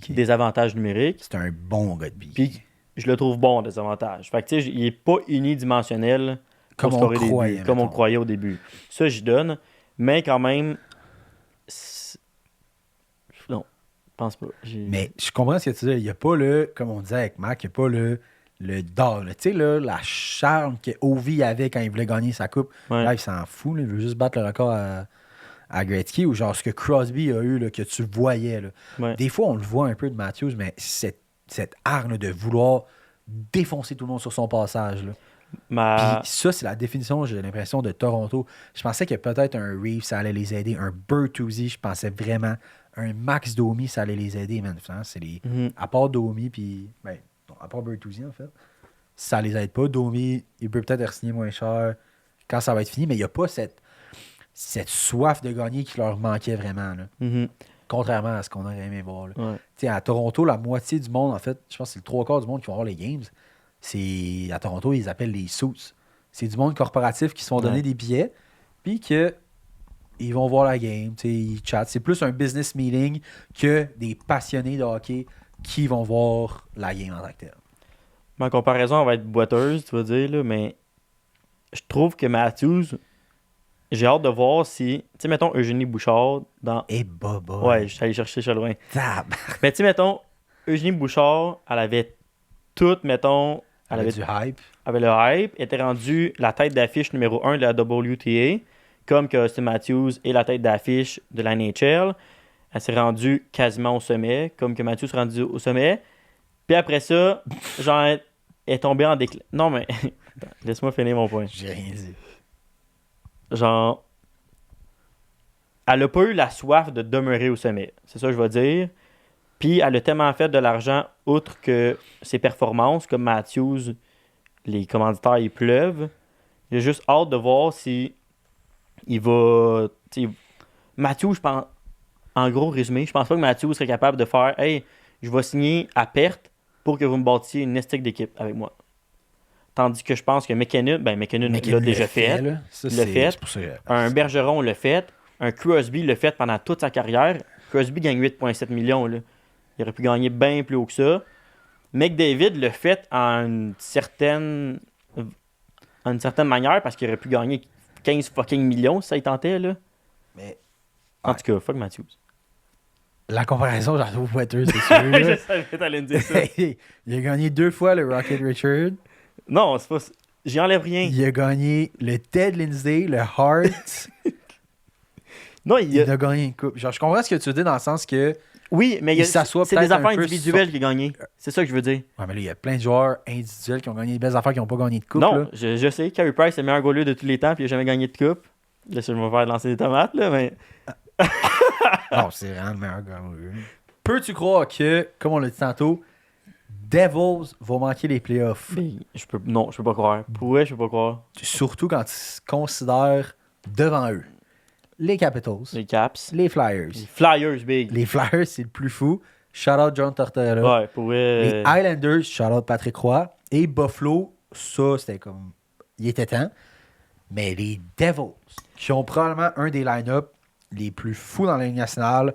désavantage numérique. C'est un bon gars de piqué. Puis, je le trouve bon en désavantage. Fait que, tu sais, il est pas unidimensionnel comme on croyait au début. Ça, j'y donne. Mais quand même, non, je pense pas. Mais je comprends ce que tu dis. Il n'y a pas comme on disait avec Mac, il n'y a pas le d'or. Tu sais, la charme que Ovi avait quand il voulait gagner sa coupe. Ouais. Là, il s'en fout. Là, il veut juste battre le record à Gretzky, ou genre ce que Crosby a eu, là, que tu voyais. Là. Ouais. Des fois, on le voit un peu de Matthews, mais cette arme de vouloir défoncer tout le monde sur son passage. Là. Puis ça, c'est la définition, j'ai l'impression, de Toronto. Je pensais que peut-être un Reeves, ça allait les aider. Un Bertuzzi, je pensais vraiment. Un Max Domi, ça allait les aider, man. C'est les... À part Domi, puis... Ben, non, à part Bertuzzi, en fait. Ça les aide pas. Domi, il peut peut-être signer moins cher quand ça va être fini, mais il n'y a pas cette soif de gagner qui leur manquait vraiment. Là. Contrairement à ce qu'on aurait aimé voir. Ouais. À Toronto, la moitié du monde, en fait, je pense que c'est le 3/4 du monde qui va voir les games. C'est à Toronto, ils appellent les suits. C'est du monde corporatif qui se font donner des billets, puis que ils vont voir la game, ils chattent. C'est plus un business meeting que des passionnés de hockey qui vont voir la game en tant que telle. Ma comparaison va être boiteuse, tu vas dire, là, mais je trouve que Matthews, j'ai hâte de voir si, tu sais, mettons Eugénie Bouchard dans... Baba. Ouais, je suis allé chercher ça loin. Mais tu sais, mettons, Eugénie Bouchard, elle avait tout, mettons... Elle avait du hype. Elle avait le hype. Elle était rendue la tête d'affiche numéro 1 de la WTA, comme que Austin Matthews est la tête d'affiche de la NHL. Elle s'est rendue quasiment au sommet, comme que Matthews s'est rendu au sommet. Puis après ça, genre, elle est tombée en déclin. Non, mais... Attends, laisse-moi finir mon point. J'ai rien dit. Genre... Elle a pas eu la soif de demeurer au sommet. C'est ça que je vais dire. Puis elle a tellement fait de l'argent, outre que ses performances, comme Matthews, les commanditaires, ils pleuvent. J'ai juste hâte de voir si il va... Matthews, je pense... En gros, résumé, je pense pas que Matthews serait capable de faire « Hey, je vais signer à perte pour que vous me bâtissiez une estique d'équipe avec moi. » Tandis que je pense que McKinnon l'a déjà fait. L'a fait. Un Bergeron l'a fait. Un Crosby l'a fait pendant toute sa carrière. Crosby gagne 8,7 millions. Là. Il aurait pu gagner bien plus haut que ça. McDavid l'a fait en une certaine manière parce qu'il aurait pu gagner 15 fucking millions si ça y tentait. Là. Mais, en tout cas, fuck Matthews. La comparaison, j'en trouve boiteuse, c'est sûr. Je savais que t'allais me dire ça. Il a gagné 2 fois le Rocket Richard. Non, c'est pas... J'y enlève rien. Il a gagné le Ted Lindsay, le Hart. Non, il a gagné une coupe. Genre, je comprends ce que tu dis dans le sens que Oui, mais il s'assoit c'est peut-être des affaires un peu individuelles qui a gagné. C'est ça que je veux dire. Ouais, mais là, il y a plein de joueurs individuels qui ont gagné des belles affaires qui n'ont pas gagné de coupe. Non, Là. je sais, Carey Price est le meilleur goaler de tous les temps puis il n'a jamais gagné de coupe. Là, je vais me faire lancer des tomates, là, mais... Non, c'est vraiment le meilleur gars. Peux-tu croire que, comme on l'a dit tantôt, Devils vont manquer les playoffs? Non, je peux pas croire. Pourquoi je peux pas croire? Surtout quand ils se considèrent devant eux. Les Capitals, Les Caps. les Flyers. Les Flyers, big. Les Flyers, c'est le plus fou. Shout out John Tortorella. Ouais, pour vrai. Les Islanders, shout out Patrick Roy. Et Buffalo, ça, c'était comme... Il était temps. Mais les Devils, qui ont probablement un des line-up les plus fous dans la Ligue nationale,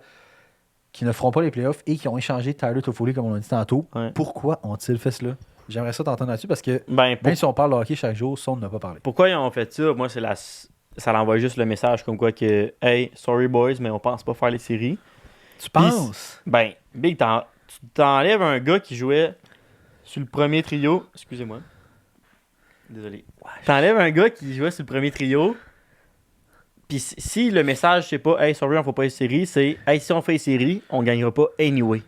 qui ne feront pas les playoffs et qui ont échangé Tyler Toffoli, comme on l'a dit tantôt. Ouais. Pourquoi ont-ils fait cela? J'aimerais ça t'entendre là-dessus parce que Ben, même si on parle de hockey chaque jour, ça, on n'a pas parlé. pourquoi ils ont fait ça? Moi, ça l'envoie juste le message comme quoi que, hey, sorry boys, mais on pense pas faire les séries. Tu penses? Ben, Big, tu t'enlèves un gars qui jouait sur le premier trio. Excusez-moi. Désolé. T'enlèves un gars qui jouait sur le premier trio. Puis si le message, c'est pas, hey, sorry, on fait pas les séries, c'est, hey, si on fait les séries, on gagnera pas anyway.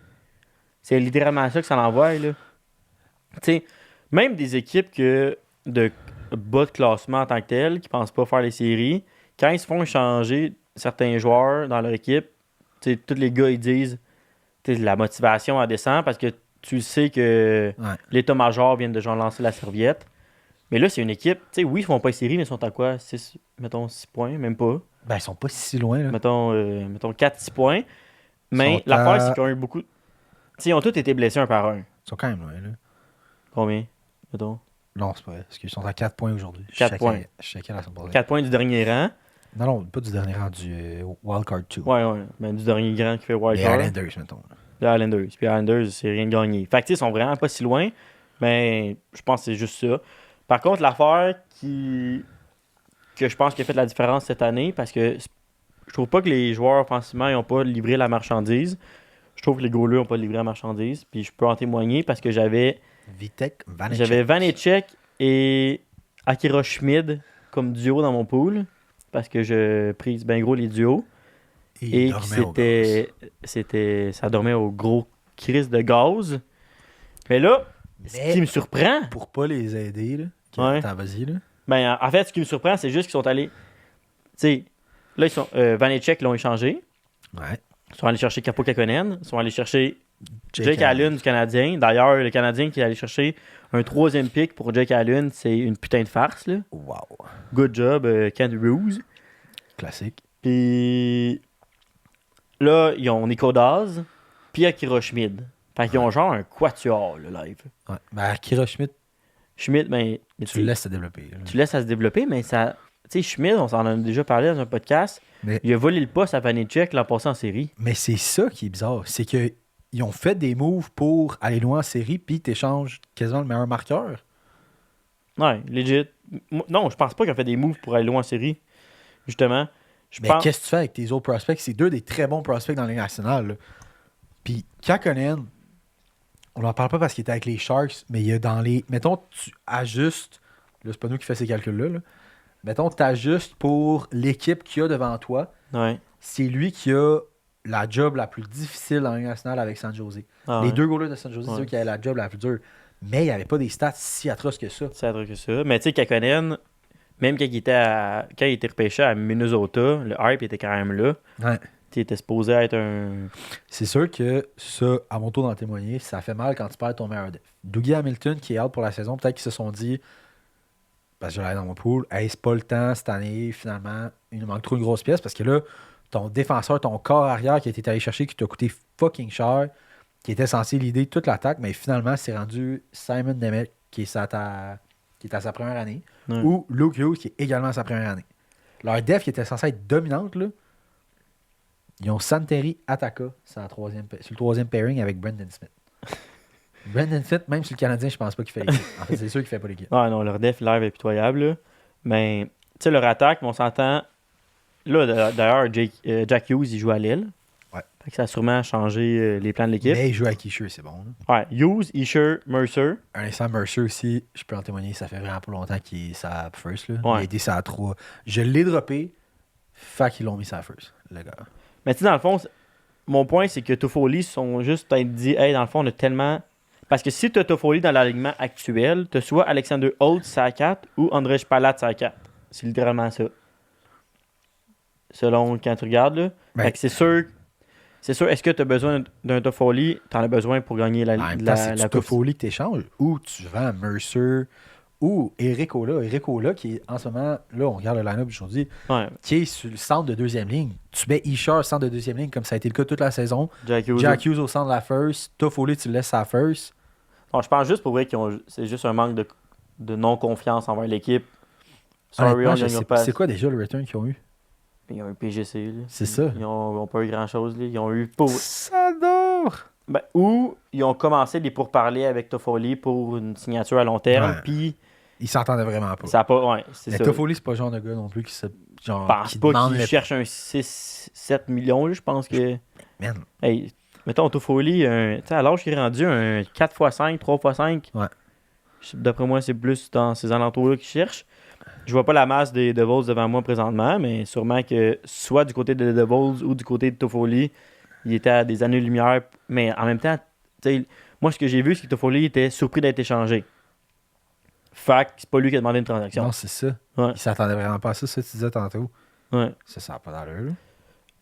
C'est littéralement ça que ça l'envoie, là. Tu sais, même des équipes de bas de classement en tant que tel, qui pensent pas faire les séries, quand ils se font changer certains joueurs dans leur équipe, tu sais, tous les gars, ils disent, tu sais, la motivation elle descend parce que tu sais que l'état-major vient de genre lancer la serviette. Mais là, c'est une équipe, tu sais, oui, ils font pas les séries, mais ils sont à quoi? 6 points, même pas. Ben, ils sont pas si loin, là. Mettons 4-6 points. Mais l'affaire, c'est qu'ils ont eu beaucoup... Tu sais, ils ont tous été blessés un par un. Ils sont quand même loin, là. Combien, mettons? Non, c'est pas vrai. Parce qu'ils sont à 4 points aujourd'hui. 4 points. Je checkais la semaine passée. 4 points du dernier rang. Non, pas du dernier rang, du Wildcard 2. Ouais. Mais du dernier grand qui fait Les wildcard. Islanders, mettons. Les Islanders. Puis les Islanders, c'est rien de gagné. Fait que, tu sais, ils sont vraiment pas si loin. Mais je pense que c'est juste ça. Par contre, l'affaire que je pense qui a fait la différence cette année, parce que je trouve pas que les joueurs offensivement n'ont pas livré la marchandise. Je trouve que les goalers n'ont pas livré la marchandise. Puis je peux en témoigner parce que j'avais Vanecek et Akira Schmid comme duo dans mon pool. Parce que je prise bien gros les duos. Et ça dormait au gros crise de gaz. Mais là, ce qui me surprend... Pour pas les aider, là. Ouais. Attends, vas-y, là. Ben, en fait, ce qui me surprend, c'est juste qu'ils sont allés... Tu sais, là, ils sont... Vanecek l'ont échangé. Ouais. Ils sont allés chercher Capo Kakkonen. Ils sont allés chercher Jake Allen du Canadien. D'ailleurs, le Canadien qui est allé chercher un 3e pick pour Jake Allen, c'est une putain de farce, là. Wow. Good job, Kent Hughes. Classique. Puis là, ils ont Nico Daz, puis Akira Schmid. Fait qu'ils ont genre un quatuor, le live. Ouais. Ben, Akira Schmid, mais tu le laisses se développer. Là. Tu laisses ça se développer, mais ça... Tu sais, Schmid, on s'en a déjà parlé dans un podcast, mais... il a volé le poste à Vanecek l'an passé en série. Mais c'est ça qui est bizarre. C'est qu'ils ont fait des moves pour aller loin en série, puis t'échanges quasiment le meilleur marqueur. Ouais, legit. Non, je pense pas qu'ils ont fait des moves pour aller loin en série. Justement. Mais qu'est-ce que tu fais avec tes autres prospects? C'est 2 des très bons prospects dans la Ligue nationale. Là. Puis Kakkonen, on n'en parle pas parce qu'il était avec les Sharks, mais il y a dans les... Mettons, tu ajustes... Là, c'est pas nous qui fait ces calculs-là. Là. Mettons, tu ajustes pour l'équipe qu'il y a devant toi. Ouais. C'est lui qui a la job la plus difficile dans la Ligue nationale avec San Jose. Les 2 goalers de San Jose, c'est eux qui avaient la job la plus dure. Mais il n'y avait pas des stats si atroces que ça. Si atroces que ça. Mais tu sais, Kakkonen... Même quand il était repêché à Minnesota, le hype était quand même là. Ouais. Il était supposé être un... C'est sûr que ça, à mon tour d'en témoigner, ça fait mal quand tu perds ton meilleur def. Dougie Hamilton, qui est out pour la saison, peut-être qu'ils se sont dit, parce que je l'ai dans mon pool, hey, c'est pas le temps cette année, finalement, il nous manque trop une grosse pièce, parce que là, ton défenseur, ton corps arrière qui a été allé chercher, qui t'a coûté fucking cher, qui était censé l'idée toute l'attaque, mais finalement, c'est rendu Simon Nemec, qui est à sa première année, ou Luke Hughes, qui est également à sa première année. Leur def qui était censé être dominante, là, ils ont Santeri Ataka sur le 3e pairing avec Brendan Smith. Brendan Smith, même sur le Canadien, je pense pas qu'il fait l'équipe. En fait, c'est sûr qu'il fait pas l'équipe. Ah non, leur def live est pitoyable. Là. Mais, tu sais, leur attaque, on s'entend... Là, d'ailleurs, Jack Hughes, il joue à Lille. Ouais. Fait que ça a sûrement changé les plans de l'équipe. Mais il joue avec Isher, c'est bon. Là. Ouais, Hughes, Isher, Mercer. Un instant, Mercer aussi, je peux en témoigner, ça fait vraiment pas longtemps qu'il est sa first. Là. Ouais. Il a été sa 3. Je l'ai droppé, fait qu'ils l'ont mis sa first, le gars. Mais tu sais, dans le fond, mon point, c'est que Toffoli sont juste peut-être dit, hey, dans le fond, on a tellement. Parce que si tu as Toffoli dans l'alignement actuel, tu as soit Alexander Holtz, ça 4 ou Andrzej Palat, ça 4. C'est littéralement ça. Selon quand tu regardes, là. Ben, Fait que c'est sûr, est-ce que tu as besoin d'un Toffoli? Tu en as besoin pour gagner en même temps, c'est la du coupe. Toffoli que tu échanges ou tu vends Mercer ou Eric Ola. Eric Ola, qui est en ce moment, là, on regarde le line-up aujourd'hui, Ouais. qui est sur le centre de deuxième ligne. Tu mets Isher centre de deuxième ligne, comme ça a été le cas toute la saison. Jack Hughes. Jack Hughes au centre de la first. Toffoli, tu le laisses à la first. Non, je pense juste pour vrai c'est juste un manque de non-confiance envers l'équipe. Sorry, Honnêtement, on je gagnera sais pas. pas. C'est quoi déjà le return qu'ils ont eu? Ils ont eu PGC. Là. C'est ça. Ils ont pas eu grand-chose. Là. Ils ont eu pour... Ça dort! Ben, ou ils ont commencé les pourparlers avec Toffoli pour une signature à long terme. Ouais. Puis Ils s'entendaient vraiment pas. ça a pas... Ouais, c'est Mais ça. Toffoli, c'est pas le genre de gars non plus qui se. Genre, Je pense qui pas demande qu'ils le- cherchent un 6-7 millions. Là. Je pense que... Man, Hey, mettons Toffoli, tu sais, à l'âge qu'il est rendu, un 4x5, 3x5. Ouais. D'après moi, c'est plus dans ces alentours-là qu'ils cherchent. Je vois pas la masse des Devils devant moi présentement, mais sûrement que soit du côté des Devils ou du côté de Toffoli, il était à des années-lumière. Mais en même temps, tu sais, moi, ce que j'ai vu, c'est que Toffoli était surpris d'être échangé. Fait que c'est pas lui qui a demandé une transaction. non, c'est ça. Ouais. Il s'attendait vraiment pas à ça, tu disais tantôt. Ouais. Ça n'a pas d'allure. là.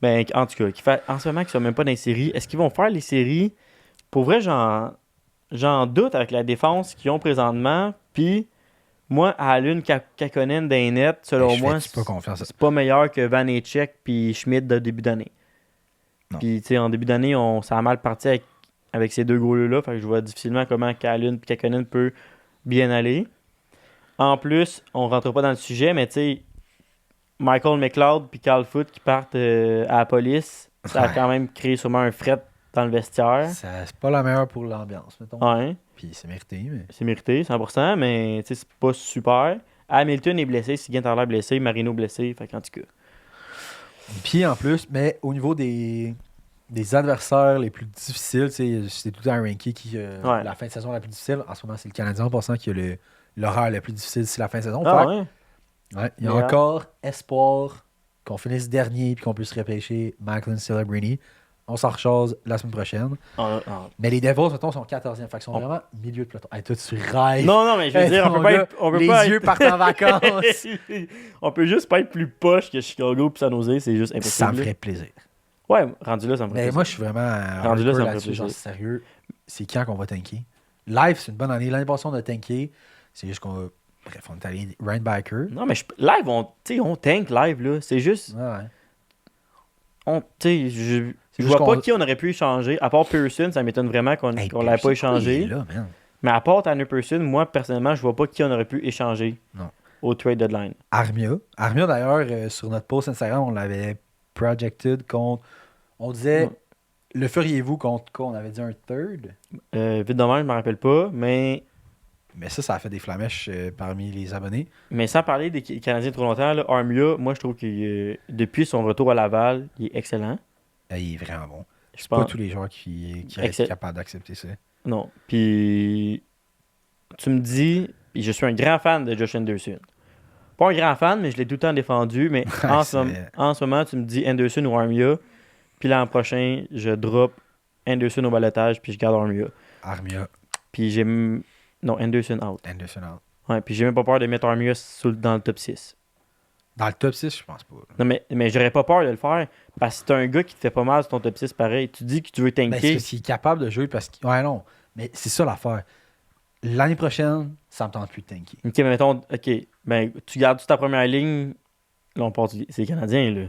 Ben, en tout cas, en ce moment, qu'ils sont même pas dans les séries. Est-ce qu'ils vont faire les séries? Pour vrai, j'en doute avec la défense qu'ils ont présentement. Puis, moi, à l'une Kakkonen d'un net, selon Ben, je moi, fais pas confiance à ça. c'est pas meilleur que Vanecek puis Schmidt de début d'année. Non. Puis, tu sais, en début d'année, ça a mal parti avec ces deux goals-là. Fait que je vois difficilement comment Kalun et Kakkonen peut bien aller. En plus, on rentre pas dans le sujet, mais tu sais, Michael McLeod puis Carl Foote qui partent à la police, ça a Ouais. quand même créé sûrement un fret dans le vestiaire. C'est pas la meilleure pour l'ambiance, mettons. Ouais, Puis c'est mérité, mais. c'est mérité, 100%, mais tu sais, c'est pas super. Hamilton est blessé, Sigyn Thaler blessé, Marino blessé, fait qu'en tout cas. Puis en plus, mais au niveau des adversaires les plus difficiles, tu sais, c'est tout un ranking qui Ouais. la fin de saison la plus difficile. En ce moment, c'est le Canadien en passant qui a l'horaire le plus difficile, c'est la fin de saison. Ah Fait ouais? que, ouais, il y a Mais, encore espoir qu'on finisse dernier puis qu'on puisse repêcher Macklin Celebrini. On s'en rechase la semaine prochaine. Mais les Devils, mettons, sont 14e. Fait qu'ils sont vraiment milieu de peloton. Hey, toi, tu rêves. Non, non, mais je veux Hey, dire, mon gars, on peut les pas yeux être... partent en vacances. on peut juste pas être plus poche que Chicago pis San Jose, c'est juste impossible. Ça me ferait plaisir. Ouais, rendu là, ça me ferait Mais plaisir. moi, je suis vraiment Rendu là, hardcore ça me là-dessus. fait Genre, plaisir. sérieux, c'est quand qu'on va tanker? Live, c'est une bonne année. L'année passée, on a tanké. C'est juste qu'on bref, on est allé Rhinebacker. Non, mais live, on tank live, là. C'est juste... Ouais. Tu sais, je C'est vois juste pas qu'on- qui on aurait pu échanger. À part Pearson, ça m'étonne vraiment qu'on Hey, l'ait pas Pearson, échangé. il est là, man. Mais à part Tanner Pearson, moi, personnellement, je vois pas qui on aurait pu échanger Non. au trade deadline. Armia. Armia, d'ailleurs, sur notre post Instagram, on l'avait projected contre. On disait, Ouais. le feriez-vous contre quoi? On avait dit un third. Vite de même, je me rappelle pas, mais Mais ça a fait des flamèches parmi les abonnés. sans parler des Canadiens trop longtemps, là, Armia, moi, je trouve que depuis son retour à Laval, il est excellent. Il est vraiment bon. Je C'est pas pense... tous les joueurs qui restent Excellent. capables d'accepter ça. Non. Puis, tu me dis, puis je suis un grand fan de Josh Anderson. Pas un grand fan, mais je l'ai tout le temps défendu. Mais en ce moment, tu me dis Anderson ou Armia. Puis l'an prochain, je drop Anderson au balotage, puis je garde Armia. Armia, Puis j'ai... Non, Anderson out. Anderson out. Ouais, puis j'ai même pas peur de mettre Armia dans le top 6. Dans le top 6, je pense pas. Non, mais j'aurais pas peur de le faire, parce que c'est un gars qui te fait pas mal sur ton top 6 pareil. Tu dis que tu veux Ben, c'est tanker. parce qu'il est capable de jouer parce qu'il. Ouais, non. Mais c'est ça l'affaire. L'année prochaine, ça me tente plus de tanker. Ok, mais mettons, ok, ben tu gardes ta première ligne. Là, on part c'est les Canadiens, là.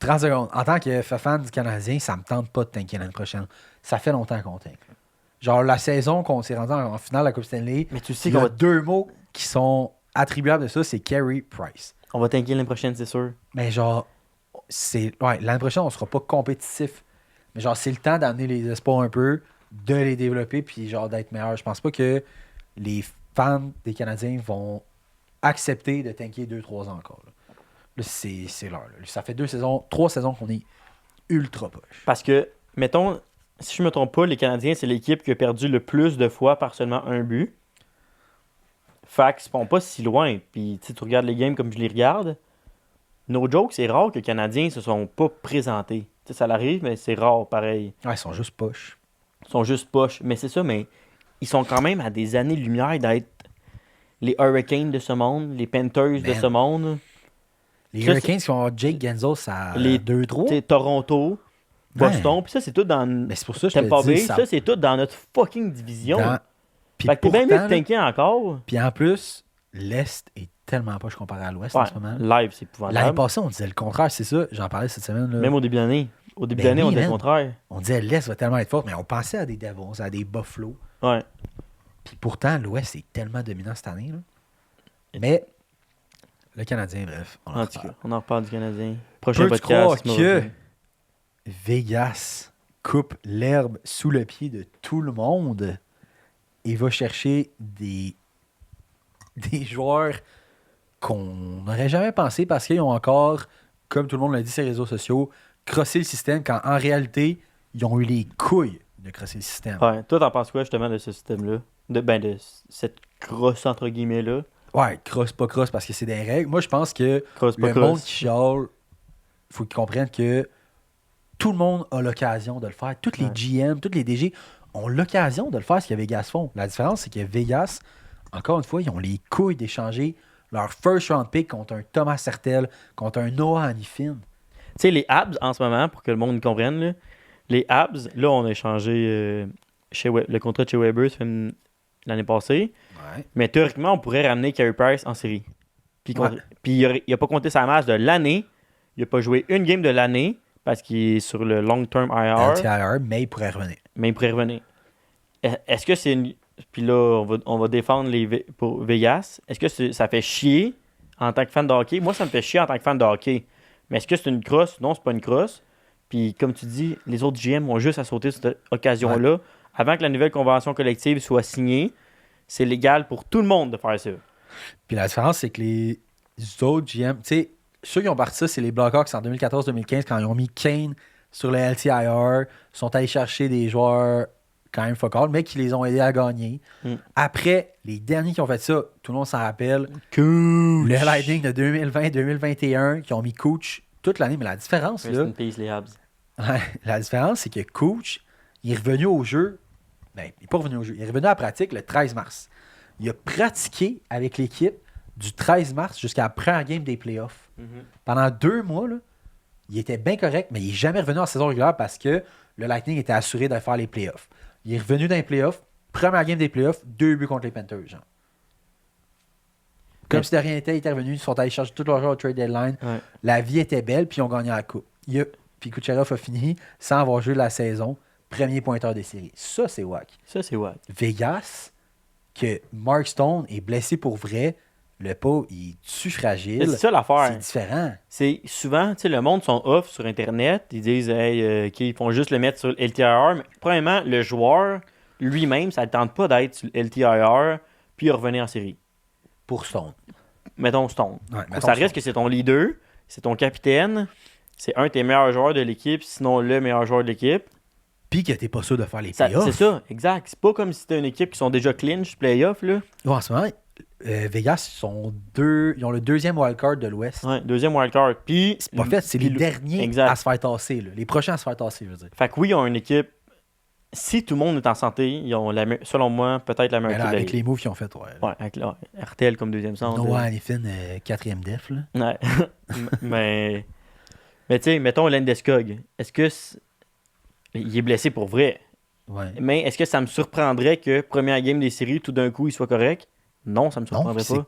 30 secondes. En tant que fan du Canadien, ça me tente pas de tanker l'année prochaine. Ça fait longtemps qu'on tank. là. Genre, la saison qu'on s'est rendu en finale de la Coupe Stanley, Mais tu sais il y qu'on a va, deux mots qui sont attribuables de ça, c'est Carey Price. on va tanker l'année prochaine, c'est sûr. Mais genre, ouais, l'année prochaine, on sera pas compétitif. Mais genre, c'est le temps d'amener les espoirs un peu, de les développer, puis genre d'être meilleur. Je pense pas que les fans des Canadiens vont accepter de tanker 2-3 ans encore. Là, c'est l'heure. là. Ça fait 3 saisons qu'on est ultra poche. Parce que, mettons, si je me trompe pas, les Canadiens, c'est l'équipe qui a perdu le plus de fois par seulement un but. Fait qu'ils ne sont pas si loin. Puis, tu sais, tu regardes les games comme je les regarde. No joke, c'est rare que les Canadiens se sont pas présentés. sais, ça l'arrive, mais c'est rare, pareil. Ouais, ils sont juste poches. Ils sont juste poches. Mais c'est ça, mais ils sont quand même à des années-lumière d'être les Hurricanes de ce monde, les Panthers de Man. ce monde. Les Ça, Hurricanes qui ont Jake Genzos à Les 2-3. Tu sais, Toronto, Boston, puis ça, c'est tout dans Mais c'est pour ça que je Tampa te Bay. dis, Ça, c'est tout dans notre fucking division. Puis Fait que t'es bien mieux pourtant, de tanker encore. puis en plus, l'Est est tellement poche comparé à l'Ouest en Ouais, ce moment. live, c'est L'année épouvantable. passée, on disait le contraire, c'est ça. J'en parlais cette semaine. Là. Même au début d'année. Au début Ben d'année, oui, on disait le man. contraire. On disait l'Est va tellement être fort, mais on pensait à des Devils, à des Buffalo. Ouais. Puis pourtant, l'Ouest est tellement dominant cette année. Là. Mais le Canadien, bref, on en En tout reparle. cas, on en reparle du Canadien. Prochain Peux-tu podcast. croire c'est que mauvais. Vegas coupe l'herbe sous le pied de tout le monde et va chercher des joueurs qu'on n'aurait jamais pensé parce qu'ils ont encore, comme tout le monde l'a dit sur les réseaux sociaux, crossé le système quand en réalité, ils ont eu les couilles de crosser le système. Ouais. Toi, t'en penses quoi justement de ce système-là? De cette crosse entre guillemets-là. Ouais, cross, pas cross parce que c'est des règles. Moi, je pense que Crosse, pas le monde crosse. qui chiale, faut qu'ils comprennent que tout le monde a l'occasion de le faire. Tous les Ouais. GM, tous les DG ont l'occasion de le faire ce que Vegas font. La différence, c'est que Vegas, encore une fois, ils ont les couilles d'échanger leur first round pick contre un Thomas Hertel, contre un Noah Hanifin. Tu sais, les Habs, en ce moment, pour que le monde comprenne, là, les Habs, là, on a échangé le contrat de chez Weber l'année passée. Ouais. Mais théoriquement, on pourrait ramener Carey Price en série. Puis, Ouais. puis il n'a pas compté sa match de l'année. Il n'a pas joué une game de l'année parce qu'il est sur le long-term IR. LTIR, mais il pourrait revenir. Mais il pourrait revenir. Est-ce que c'est une. Puis là, on va défendre pour Vegas. Est-ce que ça fait chier en tant que fan de hockey? Moi, ça me fait chier en tant que fan de hockey. Mais est-ce que c'est une crosse? Non, c'est pas une crosse. Puis comme tu dis, les autres GM ont juste à sauter cette occasion-là. Avant que la nouvelle convention collective soit signée, c'est légal pour tout le monde de faire ça. Puis la différence, c'est que les autres GM, tu sais, ceux qui ont parti ça, c'est les Blackhawks en 2014-2015 quand ils ont mis Kane sur le LTIR, sont allés chercher des joueurs quand même fuck all, mais qui les ont aidés à gagner. Après, les derniers qui ont fait ça, tout le monde s'en rappelle, le Lightning de 2020-2021 qui ont mis Cooch toute l'année, mais la différence, Rest là, in peace, les Habs. ouais, la différence, c'est que Cooch, il est revenu au jeu, ben, il n'est pas revenu au jeu, il est revenu à la pratique le 13 mars. Il a pratiqué avec l'équipe du 13 mars jusqu'à la première game des playoffs. Pendant 2 mois, là, il était bien correct, mais il n'est jamais revenu en saison régulière parce que le Lightning était assuré de faire les playoffs. Il est revenu dans les playoffs, première game des playoffs, 2 buts contre les Panthers. Genre. Comme si de rien n'était, il était revenu, ils sont allés chercher tout leur joueur au trade deadline. Ouais. La vie était belle, puis ils ont gagné la coupe. Puis Kucherov a fini sans avoir joué la saison, premier pointeur des séries. Ça, c'est wack. Ça, c'est wack. Vegas, que Mark Stone est blessé pour vrai, le pauvre, il est tu fragile. C'est ça l'affaire. C'est différent. C'est souvent, tu sais, le monde sont off sur Internet. Ils disent, hey, qu'ils font juste le mettre sur LTIR. Mais premièrement, le joueur lui-même, ça ne tente pas d'être sur LTIR puis revenir en série. Pour Stone. Mettons Stone. Ouais, mettons Ça reste Stone. que c'est ton leader, c'est ton capitaine, c'est un de tes meilleurs joueurs de l'équipe, sinon le meilleur joueur de l'équipe. Puis que t'es pas sûr de faire les C'est playoffs. ça, exact. C'est pas comme si c'était une équipe qui sont déjà clinch playoff, là. Ouais, en ce moment, Vegas, ils ont le deuxième wildcard de l'Ouest. Ouais, deuxième wildcard. Puis. C'est pas fait, c'est les derniers Exact. à se faire tasser. Là. Les prochains à se faire tasser, je veux dire. Fait que oui, ils ont une équipe. Si tout le monde est en santé, ils ont, selon moi, peut-être la Mais meilleure là, équipe de la avec ligue. les moves qu'ils ont fait, ouais. Ouais, avec RTL comme deuxième centre. Noah Hanifin, quatrième def. Là. Ouais. mais tu sais, mettons Landeskog. Est-ce que il est blessé pour vrai? Ouais. Mais est-ce que ça me surprendrait que première game des séries, tout d'un coup, il soit correct? Non, ça me Non, surprendrait pas.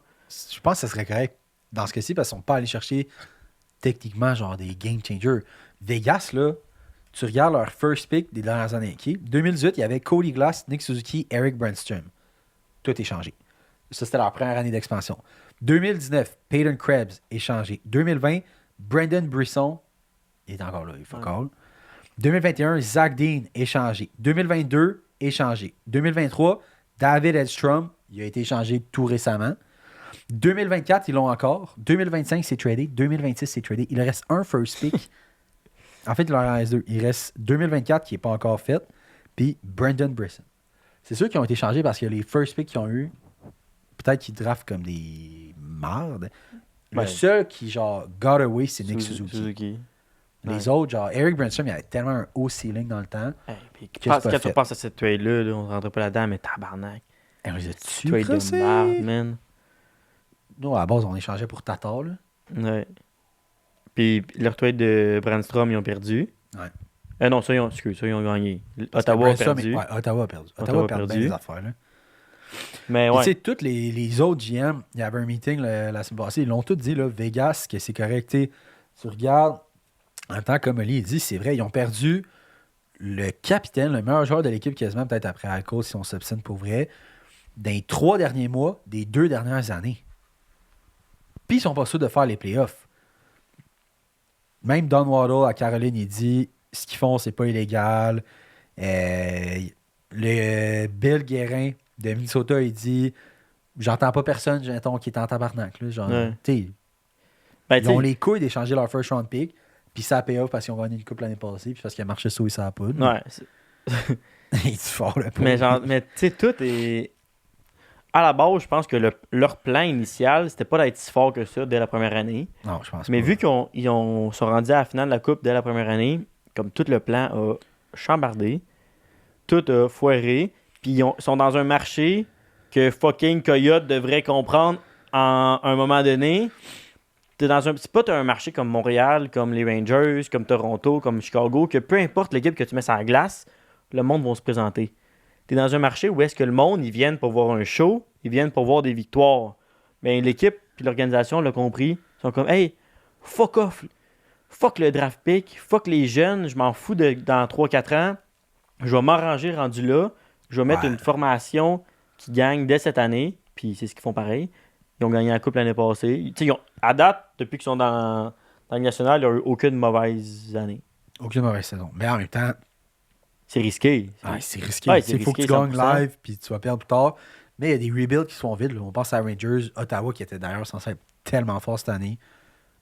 je pense que ça serait correct dans ce cas-ci parce qu'ils sont pas allés chercher techniquement genre des game changers. Vegas, là, tu regardes leur first pick des dernières années. Okay? 2018, il y avait Cody Glass, Nick Suzuki, Eric Brandstrom. Tout est changé. Ça, c'était leur première année d'expansion. 2019, Peyton Krebs est changé. 2020, Brandon Brisson, il est encore là, il faut call. 2021, Zach Dean est changé. 2022, échangé. 2023, David Edstrom, il a été échangé tout récemment. 2024, ils l'ont encore. 2025, c'est tradé. 2026, c'est tradé. Il reste un first pick. En fait, il en reste 2. Il reste 2024 qui n'est pas encore fait. Puis Brandon Brisson. C'est ceux qui ont été changés parce que les first picks qu'ils ont eu, peut-être qu'ils draftent comme des mardes. Le Ouais. seul qui, genre, got away, c'est Nick Suzuki. Les autres, genre, Eric Branstrom, il avait tellement un haut ceiling dans le temps. Hey, puis Qu'est-ce quand que t'as tu fait? penses à cette trade-là, là, on rentre pas là-dedans, mais tabarnak. On les a-tu Trade de crossés? merde, man. Nous, à la base, on échangeait pour Tatar, là. Ouais. Puis leur trade de Brandstrom, ils ont perdu. Ouais. Non, ça, ils ont gagné. Parce que Ottawa a Branstrom, perdu. Ouais, Ottawa a perdu. Ottawa Ottawa a a perdu bien perdu. des affaires, là. Mais Puis, ouais. tu sais, tous les autres GM, il y avait un meeting la semaine passée, ils l'ont tous dit, là, Vegas, que c'est correct. Tu regardes, en même temps, comme Oli il dit, c'est vrai, ils ont perdu le capitaine, le meilleur joueur de l'équipe, quasiment peut-être après Alco, si on s'obstine pour vrai, dans les 3 derniers mois des 2 dernières années. Puis ils sont pas sûrs de faire les playoffs. Même Don Waddle à Caroline, il dit ce qu'ils font, c'est pas illégal. Le Bill Guérin de Minnesota, il dit j'entends pas personne, j'ai un ton qui est en tabarnak. Là, genre, Ouais. t'sais, Ben, ils ont les couilles d'échanger leur first round pick, puis ça paye off parce qu'ils ont gagné une coupe l'année passée, puis parce qu'il a marché sous et ça a pas. Ouais. Il est fort, le Mais pauvre. mais tu sais, tout est. À la base, je pense que leur plan initial, c'était pas d'être si fort que ça dès la première année. Non, je pense Mais pas. vu qu'ils sont rendus à la finale de la Coupe dès la première année, comme tout le plan a chambardé, tout a foiré, puis ils sont dans un marché que fucking Coyote devrait comprendre à un moment donné. C'est pas un marché comme Montréal, comme les Rangers, comme Toronto, comme Chicago, que peu importe l'équipe que tu mets sur la glace, le monde va se présenter. T'es dans un marché où est-ce que le monde, ils viennent pour voir un show, ils viennent pour voir des victoires. Mais l'équipe puis l'organisation l'a compris. Ils sont comme, hey, fuck off. Fuck le draft pick, fuck les jeunes, je m'en fous dans 3-4 ans. Je vais m'arranger rendu là. Je vais mettre Ouais. une formation qui gagne dès cette année. Puis c'est ce qu'ils font pareil. Ils ont gagné la Coupe l'année passée. À date, depuis qu'ils sont dans la Ligue nationale, il n'y a eu aucune mauvaise année. Aucune mauvaise saison. Mais en même temps, C'est risqué. c'est risqué. Ouais, Il faut que risqué, tu gagnes 100%. live, puis tu vas perdre plus tard. Mais il y a des rebuilds qui se font vite. Là. On pense à Rangers, Ottawa, qui était d'ailleurs censé être tellement fort cette année.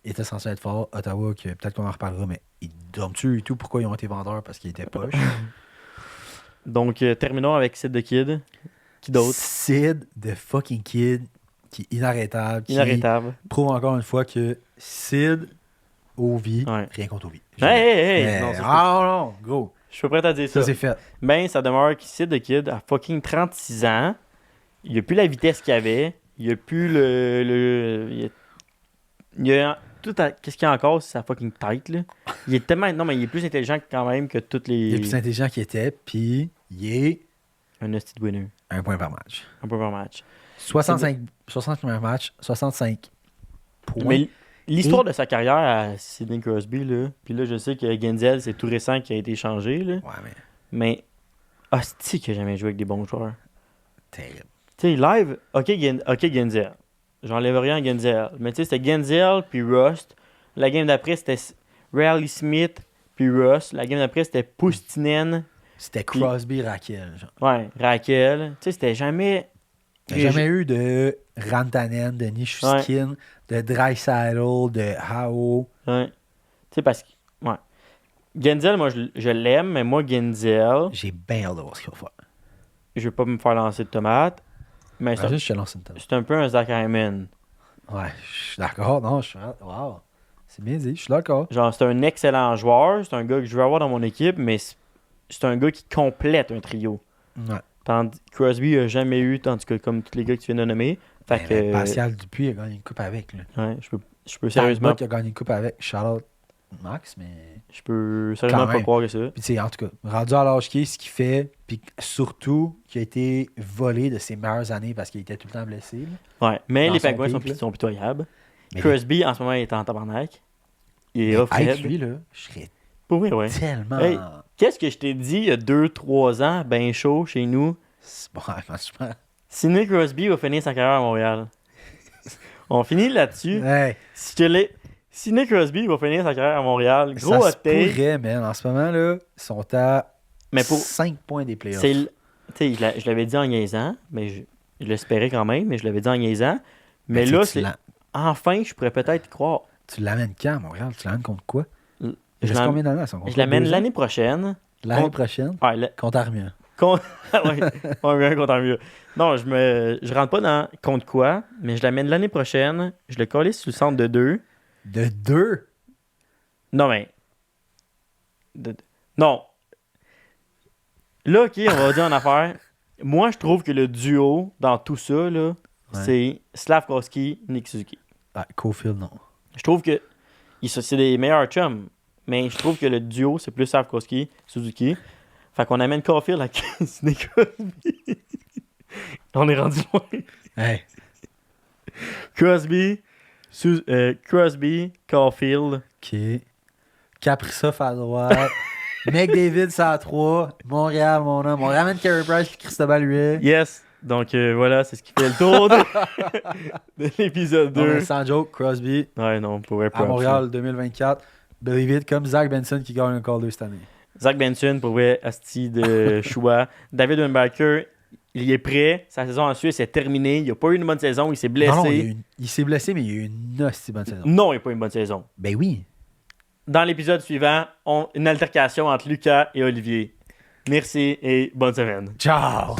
Il était censé être fort. Ottawa, que peut-être qu'on en reparlera, mais ils dorment-tu et tout. Pourquoi ils ont été vendeurs? Parce qu'ils étaient poches. Donc, terminons avec Sid the Kid. Qui d'autre? Sid, the fucking kid, qui est inarrêtable. Qui Inarrêtable. prouve encore une fois que Sid, Ovi, Ouais. rien contre Ovi. Hey! Non, ça, Non, go. je suis prêt à dire Ça, ça. c'est fait. Ben, ça demeure que Sid the Kid a fucking 36 ans. Il n'y a plus la vitesse qu'il avait. Il n'y a plus il y a tout qu'est-ce qu'il y a encore, c'est sa fucking tête, là. Il est tellement... Non, mais il est plus intelligent quand même que toutes les... Il est plus intelligent qu'il était, puis il est Un hostie de winner. un point par match. Un peu par match. 65 premiers matchs, 65 points. Mais l'histoire de sa carrière à Sidney Crosby, là, puis là, je sais que Genzel, c'est tout récent qui a été changé, là. Ouais, mais Mais, hostie qu'il a jamais joué avec des bons joueurs. terrible. Tu sais, live, ok, Genzel. J'enlève rien à Genzel. Mais tu sais, c'était Genzel puis Rust. La game d'après, c'était Riley Smith puis Rust. La game d'après, c'était Pustinen. C'était Crosby, Raquel. Genre. Ouais, Raquel. Tu sais, c'était jamais... Il n'y a jamais eu de Rantanen, de Nichushkin, de Draisaitl, de Hao. Ouais. Tu sais, parce que... Ouais. Genzel, moi, je l'aime, mais moi, Genzel, J'ai bien hâte de voir ce qu'il va faire. je vais pas me faire lancer de tomates. Mais Imagine, je te lance une table. c'est un peu un Zach Hyman. Ouais, je suis d'accord. Non, je suis. Wow. C'est bien dit, je suis d'accord. Genre, c'est un excellent joueur. C'est un gars que je veux avoir dans mon équipe, mais c'est un gars qui complète un trio. Ouais. Tandis Crosby a jamais eu, tandis que comme tous les gars que tu viens de nommer. Fait Ben, que. Pascal Dupuis a gagné une coupe avec. Là. Ouais, je peux sérieusement, Talbot a gagné une coupe avec Charlotte Max, mais. je peux sérieusement Quand pas même. croire que ça. Puis, tu sais, en tout cas, rendu à l'âge qui est, ce qu'il fait, puis surtout, qui a été volé de ses meilleures années parce qu'il était tout le temps blessé. Là. Ouais, mais Dans les son Penguins pic, là. sont pitoyables. Mais Crosby, en ce moment, il est en tabarnak. Il est off avec lui, là, je serais Pour vrai, ouais. tellement. Hey. Qu'est-ce que je t'ai dit il y a 2-3 ans, ben chaud chez nous? C'est bon, franchement. Sidney Crosby va finir sa carrière à Montréal. On finit là-dessus. Hey, Sidney Crosby va finir sa carrière à Montréal. Gros ça hot se take. pourrait, man. En ce moment, là, ils sont à Mais pour. 5 points des playoffs. Tu sais, je l'avais dit en niaisant, mais je l'espérais quand même, mais je l'avais dit en niaisant. Mais Ben, là, tu c'est. l'as- Enfin, je pourrais peut-être y croire. Tu l'amènes quand à Montréal? Tu l'amènes contre quoi? Je Il reste l'am- combien d'années à son contrat? Je l'amène 2 ans? l'année prochaine. L'année contre- prochaine? Ouais, Contre Armia. ouais, on bien content mieux. Non, je rentre pas dans contre quoi, mais je l'amène l'année prochaine. Je le colle sur le centre de 2. De 2? Non, mais Non. Là, OK, on va dire en affaire. Moi, je trouve que le duo dans tout ça, là, c'est Slavkovski, Nick Suzuki. Ah, Caulfield, non. Je trouve que c'est des meilleurs chums, mais je trouve que le duo, c'est plus Slavkovski, Suzuki. Fait qu'on amène Caulfield à Sidney Crosby. On est rendu loin. Hey. Crosby, Caulfield. OK. Kaprizov à droite. McDavid, ça à 3. Montréal, mon homme. On ramène Carey Price et Cristobal Huet. Yes. Donc voilà, c'est ce qui fait le tour de l'épisode 2. Non, mais sans joke, Crosby. Ouais, non, pour vrai, À Montréal 2024. David comme Zach Benson qui gagne un Calder cette année. Zach Benson, pour vrai, asti de choix. David Wimbacher, il est prêt. Sa saison en Suisse est terminée. Il n'a pas eu une bonne saison. Il s'est blessé. Non, il s'est blessé, mais il a eu une hostie bonne saison. Non, il n'a pas eu une bonne saison. Ben oui. Dans l'épisode suivant, une altercation entre Lucas et Olivier. Merci et bonne semaine. Ciao!